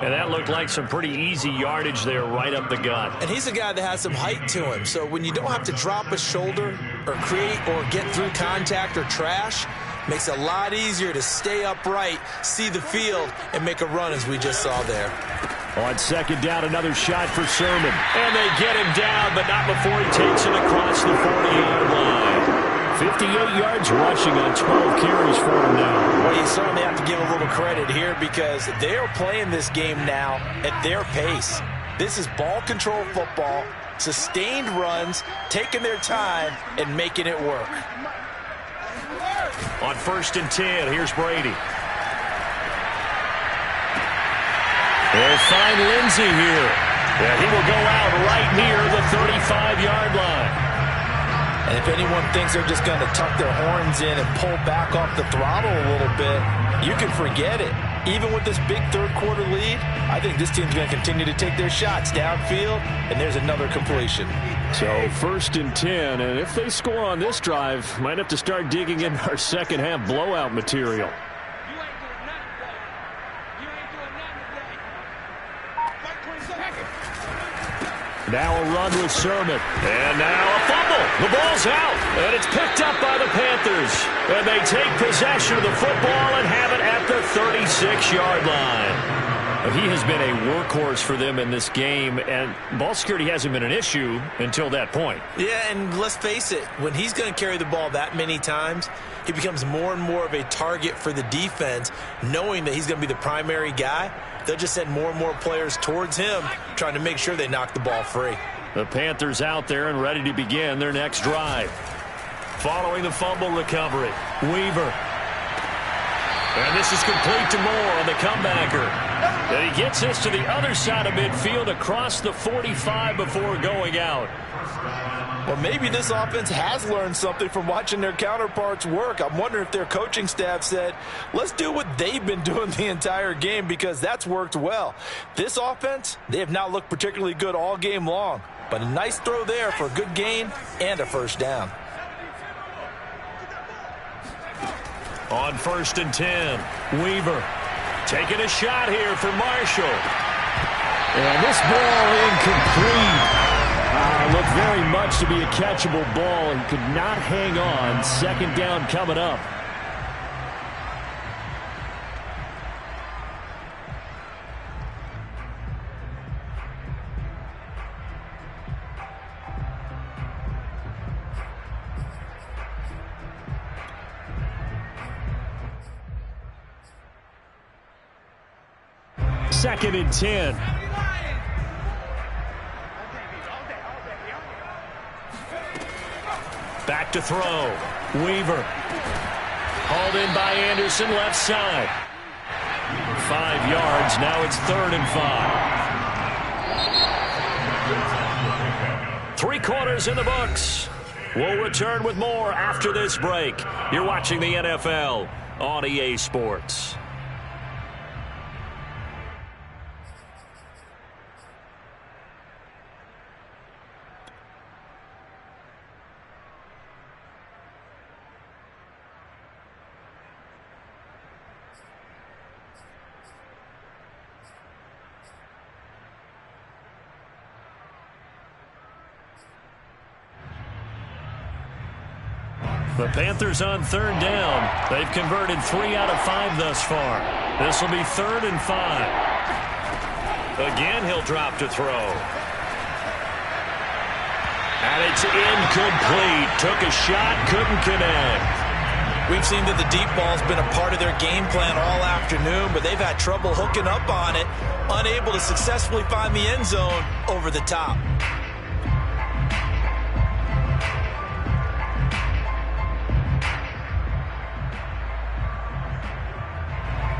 And that looked like some pretty easy yardage there right up the gut. And he's a guy that has some height to him. So when you don't have to drop a shoulder or create or get through contact or trash, makes it a lot easier to stay upright, see the field, and make a run as we just saw there. On 2nd down, another shot for Sermon. And they get him down, but not before he takes it across the 40-yard line. 58 yards rushing on 12 carries for him now. Well, you certainly have to give a little credit here because they are playing this game now at their pace. This is ball control football, sustained runs, taking their time, and making it work. On 1st and 10, here's Brady. They'll find Lindsey here. And he will go out right near the 35-yard line. And if anyone thinks they're just going to tuck their horns in and pull back off the throttle a little bit, you can forget it. Even with this big third-quarter lead, I think this team's going to continue to take their shots downfield, and there's another completion. So 1st and 10, and if they score on this drive, might have to start digging in our second-half blowout material. Now a run with Sermon. And now a fumble. The ball's out. And it's picked up by the Panthers. And they take possession of the football and have it at the 36-yard line. He has been a workhorse for them in this game, and ball security hasn't been an issue until that point. Yeah, and let's face it, when he's going to carry the ball that many times, he becomes more and more of a target for the defense, knowing that he's going to be the primary guy. They'll just send more and more players towards him, trying to make sure they knock the ball free. The Panthers out there and ready to begin their next drive. Following the fumble recovery, Weaver. And this is complete to Moore on the comebacker. And he gets this to the other side of midfield across the 45 before going out. Well, maybe this offense has learned something from watching their counterparts work. I'm wondering if their coaching staff said, let's do what they've been doing the entire game because that's worked well. This offense, they have not looked particularly good all game long, but a nice throw there for a good gain and a first down. On 1st and 10, Weaver taking a shot here for Marshall. And this ball incomplete. Looked very much to be a catchable ball. He could not hang on. 2nd down coming up. Second and 10. Back to throw. Weaver. Hauled in by Anderson, left side. 5 yards. Now it's 3rd and 5. 3 quarters in the books. We'll return with more after this break. You're watching the NFL on EA Sports. The Panthers on 3rd down. They've converted 3 out of 5 thus far. This will be 3rd and 5. Again, he'll drop to throw. And it's incomplete. Took a shot, couldn't connect. We've seen that the deep ball's been a part of their game plan all afternoon, but they've had trouble hooking up on it, unable to successfully find the end zone over the top.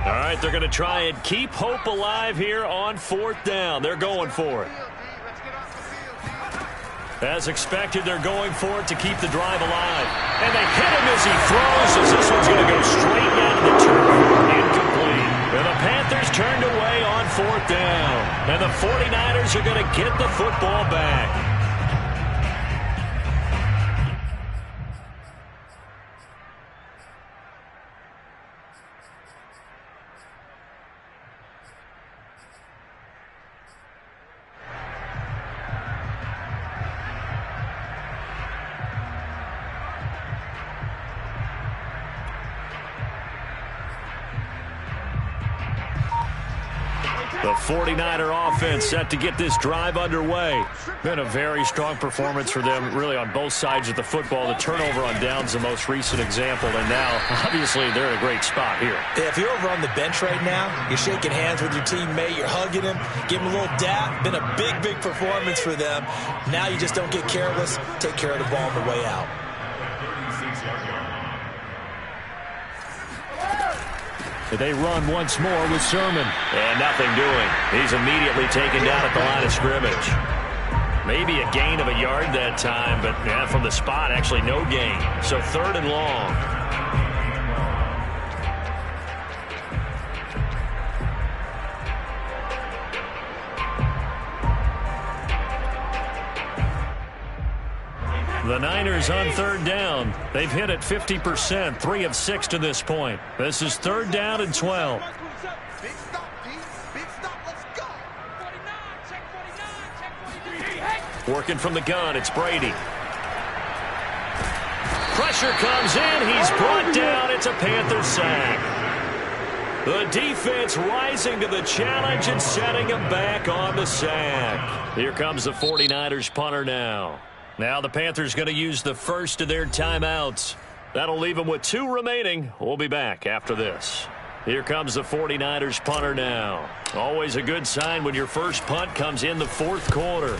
All right, they're going to try and keep hope alive here on 4th down. They're going for it. As expected, they're going for it to keep the drive alive. And they hit him as he throws, as this one's going to go straight down to the turf. Incomplete. And the Panthers turned away on 4th down. And the 49ers are going to get the football back. The 49er offense set to get this drive underway. Been a very strong performance for them, really, on both sides of the football. The turnover on downs the most recent example, and now, obviously, they're in a great spot here. Yeah, if you're over on the bench right now, you're shaking hands with your teammate, you're hugging him, give him a little dap. Been a big, big performance for them. Now you just don't get careless. Take care of the ball on the way out. They run once more with Sermon. And nothing doing. He's immediately taken down at the line of scrimmage. Maybe a gain of a yard that time, but yeah, from the spot, actually no gain. So 3rd and long. The Niners on 3rd down. They've hit it 50%, 3 of 6 to this point. This is 3rd down and 12. Big stop, D. Big stop. Let's go. 49. Check 49. Check 49. Working from the gun, it's Brady. Pressure comes in. He's brought down. It's a Panther sack. The defense rising to the challenge and setting him back on the sack. Here comes the 49ers punter now. Now the Panthers going to use the first of their timeouts. That'll leave them with 2 remaining. We'll be back after this. Here comes the 49ers punter now. Always a good sign when your first punt comes in the 4th quarter.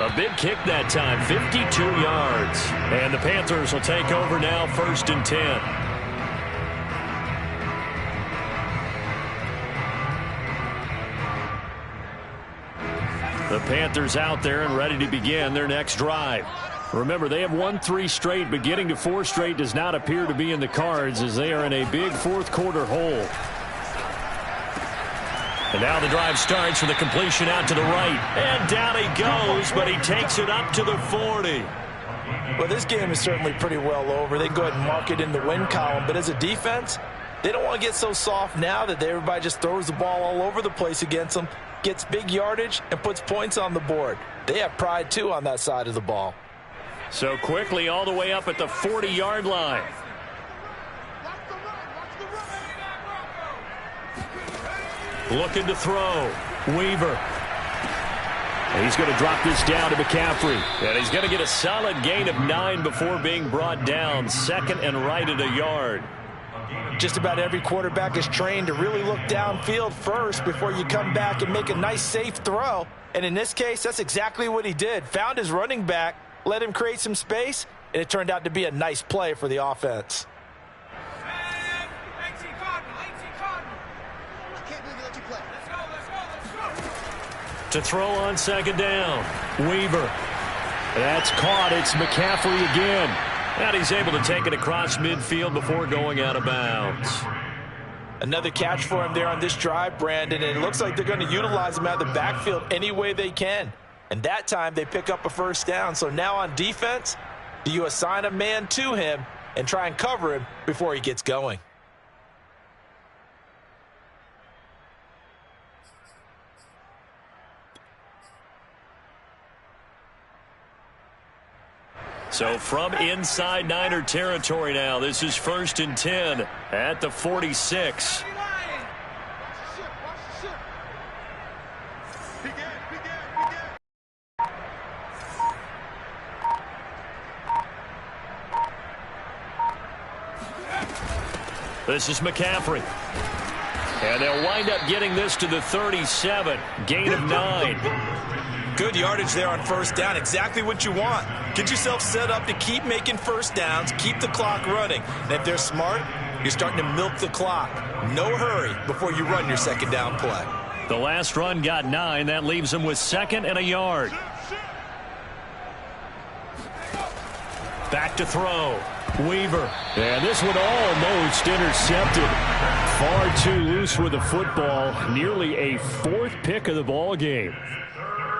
A big kick that time, 52 yards. And the Panthers will take over now, 1st and 10. The Panthers out there and ready to begin their next drive. Remember, they have won 3 straight, but getting to 4 straight does not appear to be in the cards as they are in a big 4th quarter hole. And now the drive starts with a completion out to the right. And down he goes, but he takes it up to the 40. Well, this game is certainly pretty well over. They can go ahead and mark it in the win column. But as a defense, they don't want to get so soft now that everybody just throws the ball all over the place against them, gets big yardage, and puts points on the board. They have pride, too, on that side of the ball. So quickly all the way up at the 40-yard line. Looking to throw. Weaver. And he's going to drop this down to McCaffrey. And he's going to get a solid gain of 9 before being brought down. 2nd and right at a yard. Just about every quarterback is trained to really look downfield first before you come back and make a nice, safe throw. And in this case, that's exactly what he did. Found his running back, let him create some space, and it turned out to be a nice play for the offense. To throw on second down. Weaver. That's caught. It's McCaffrey again. And he's able to take it across midfield before going out of bounds. Another catch for him there on this drive, Brandon, and it looks like they're going to utilize him out of the backfield any way they can. And that time they pick up a first down. So now on defense, do you assign a man to him and try and cover him before he gets going? So from inside Niner territory now, this is 1st and 10 at the 46. This is McCaffrey. And they'll wind up getting this to the 37. Gain of 9. Good yardage there on first down. Exactly what you want. Get yourself set up to keep making first downs, keep the clock running. And if they're smart, you're starting to milk the clock. No hurry before you run your second down play. The last run got 9. That leaves them with 2nd and a yard. Back to throw. Weaver. And this one almost intercepted. Far too loose with the football. Nearly a 4th pick of the ball game.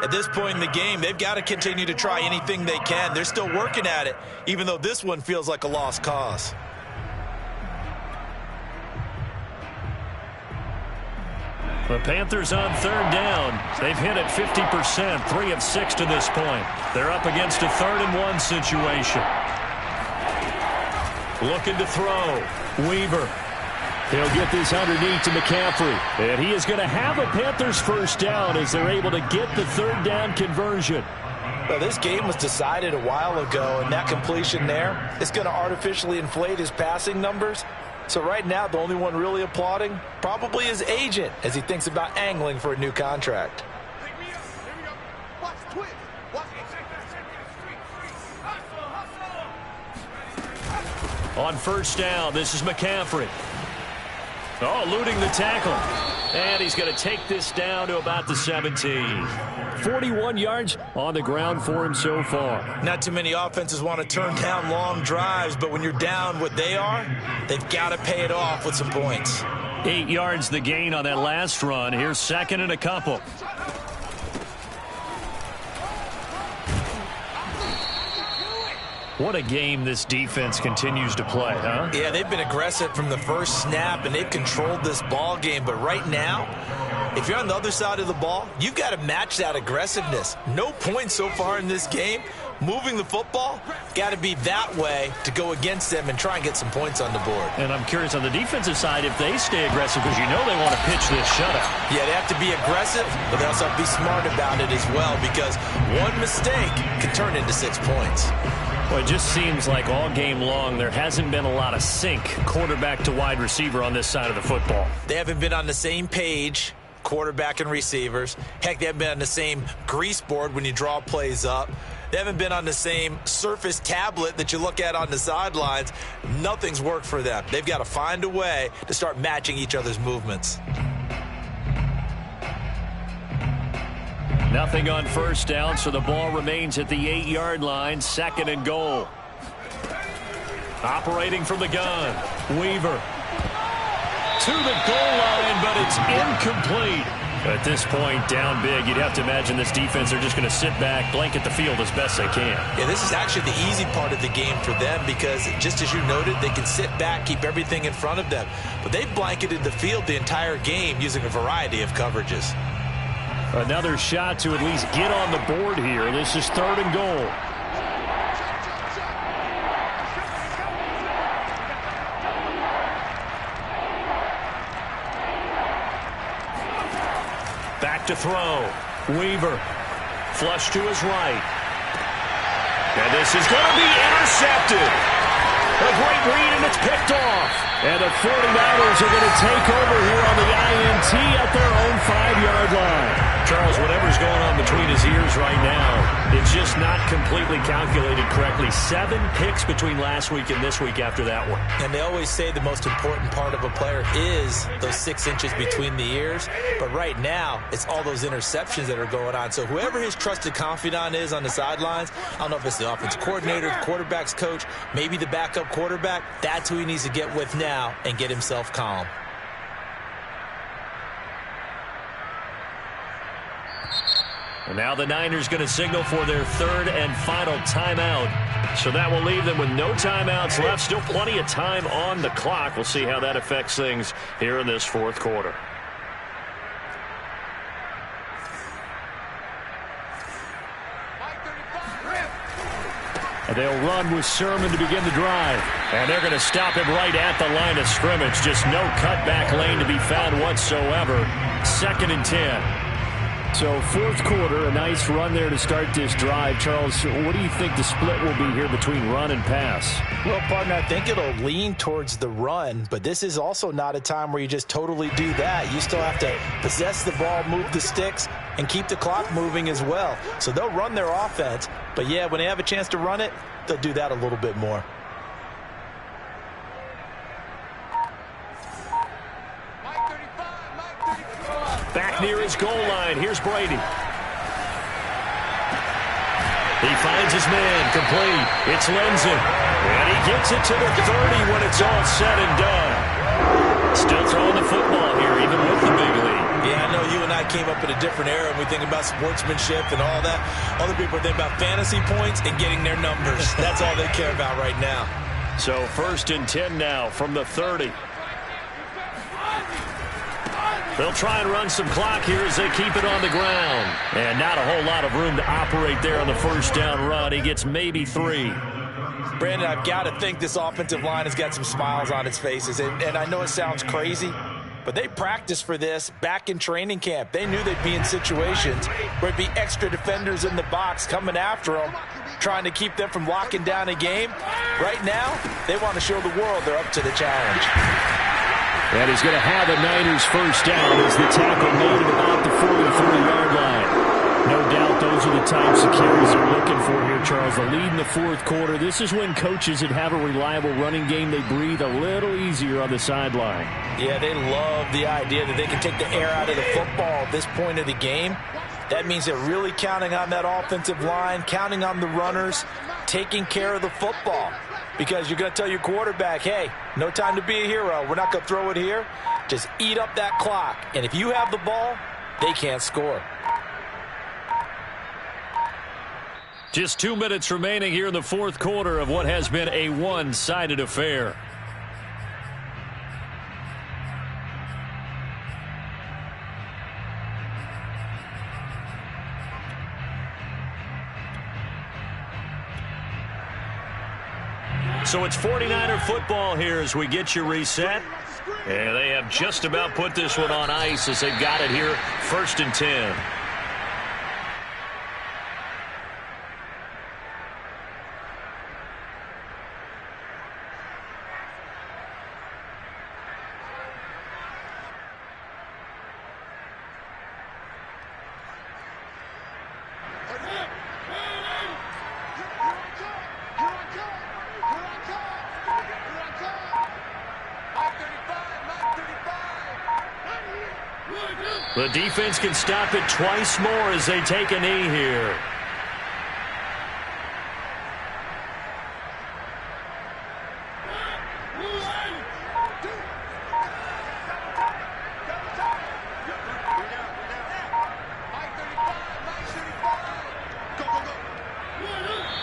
At this point in the game, they've got to continue to try anything they can. They're still working at it, even though this one feels like a lost cause. The Panthers on 3rd down. They've hit it 50%, 3 of 6 to this point. They're up against a 3rd and 1 situation. Looking to throw. Weaver. He'll get this underneath to McCaffrey. And he is going to have a Panthers first down as they're able to get the 3rd down conversion. Well, this game was decided a while ago, and that completion there is going to artificially inflate his passing numbers. So right now, the only one really applauding probably his agent as he thinks about angling for a new contract. On first down, this is McCaffrey. Oh, eluding the tackle. And he's going to take this down to about the 17. 41 yards on the ground for him so far. Not too many offenses want to turn down long drives, but when you're down what they are, they've got to pay it off with some points. 8 yards the gain on that last run. Here's 2nd and a couple. What a game this defense continues to play, huh? Yeah, they've been aggressive from the first snap, and they've controlled this ball game. But right now, if you're on the other side of the ball, you've got to match that aggressiveness. No points so far in this game. Moving the football, got to be that way to go against them and try and get some points on the board. And I'm curious on the defensive side if they stay aggressive, because you know they want to pitch this shutout. Yeah, they have to be aggressive, but they also have to be smart about it as well, because one mistake can turn into 6 points. Well, it just seems like all game long there hasn't been a lot of sync quarterback to wide receiver on this side of the football. They haven't been on the same page, quarterback and receivers. Heck, they haven't been on the same grease board when you draw plays up. They haven't been on the same Surface tablet that you look at on the sidelines. Nothing's worked for them. They've got to find a way to start matching each other's movements. Nothing on first down, so the ball remains at the 8-yard line, 2nd and goal. Operating from the gun, Weaver. To the goal line, but it's incomplete. At this point, down big, you'd have to imagine this defense, they're just going to sit back, blanket the field as best they can. Yeah, this is actually the easy part of the game for them because, just as you noted, they can sit back, keep everything in front of them. But they've blanketed the field the entire game using a variety of coverages. Another shot to at least get on the board here. This is 3rd and goal. Back to throw. Weaver. Flush to his right. And this is going to be intercepted. A great read, and it's picked off. And the 49ers are going to take over here on the INT at their own 5-yard line. Charles, whatever's going on between his ears right now, it's just not completely calculated correctly. 7 picks between last week and this week after that one. And they always say the most important part of a player is those 6 inches between the ears. But right now, it's all those interceptions that are going on. So whoever his trusted confidant is on the sidelines, I don't know if it's the offensive coordinator, the quarterback's coach, maybe the backup quarterback, that's who he needs to get with now and get himself calm. And now the Niners going to signal for their 3rd and final timeout. So that will leave them with no timeouts left. Still plenty of time on the clock. We'll see how that affects things here in this 4th quarter. And they'll run with Sermon to begin the drive. And they're going to stop him right at the line of scrimmage. Just no cutback lane to be found whatsoever. 2nd and 10. So 4th quarter, a nice run there to start this drive. Charles, what do you think the split will be here between run and pass? Well, partner, I think it'll lean towards the run, but this is also not a time where you just totally do that. You still have to possess the ball, move the sticks, and keep the clock moving as well. So they'll run their offense, but yeah, when they have a chance to run it, they'll do that a little bit more. Back near his goal line. Here's Brady. He finds his man. Complete. It's Lindsey. And he gets it to the 30 when it's all said and done. Still throwing the football here, even with the big lead. Yeah, I know you and I came up in a different era, and we think about sportsmanship and all that. Other people think about fantasy points and getting their numbers. That's all they care about right now. So 1st and 10 now from the 30. They'll try and run some clock here as they keep it on the ground. And not a whole lot of room to operate there on the 1st down run. He gets maybe 3. Brandon, I've got to think this offensive line has got some smiles on its faces. And I know it sounds crazy, but they practiced for this back in training camp. They knew they'd be in situations where it'd be extra defenders in the box coming after them, trying to keep them from locking down a game. Right now, they want to show the world they're up to the challenge. And he's going to have a Niners 1st down as the tackle made at about the 43-yard line. No doubt those are the types of carries they're looking for here, Charles. The lead in the 4th quarter. This is when coaches that have a reliable running game, they breathe a little easier on the sideline. Yeah, they love the idea that they can take the air out of the football at this point of the game. That means they're really counting on that offensive line, counting on the runners, taking care of the football. Because you're going to tell your quarterback, hey, no time to be a hero. We're not going to throw it here. Just eat up that clock. And if you have the ball, they can't score. Just 2 minutes remaining here in the 4th quarter of what has been a one-sided affair. So it's 49er football here as we get you reset. And they have just about put this one on ice as they've got it here, 1st and 10. The defense can stop it twice more as they take a knee here.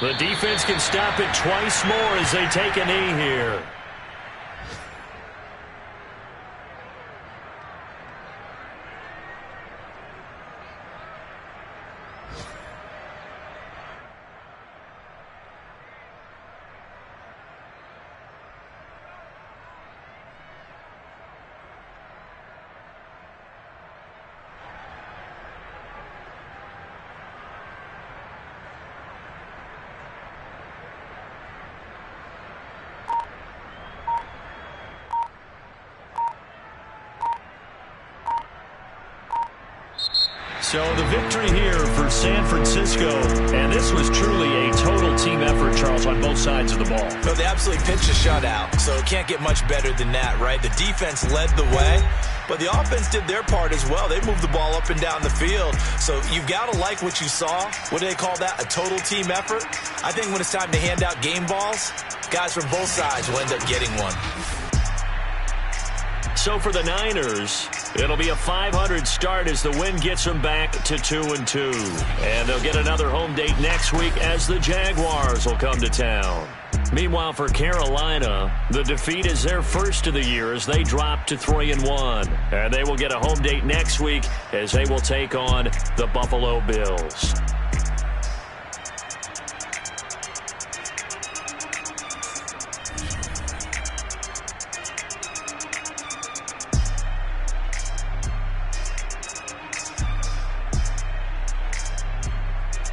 The defense can stop it twice more as they take a knee here. So the victory here for San Francisco, and this was truly a total team effort, Charles, on both sides of the ball. No, they absolutely pitched a shutout, so it can't get much better than that, right? The defense led the way, but the offense did their part as well. They moved the ball up and down the field, so you've got to like what you saw. What do they call that? A total team effort? I think when it's time to hand out game balls, guys from both sides will end up getting one. So for the Niners, it'll be a .500 start as the win gets them back to 2-2. And they'll get another home date next week as the Jaguars will come to town. Meanwhile, for Carolina, the defeat is their first of the year as they drop to 3-1. And they will get a home date next week as they will take on the Buffalo Bills.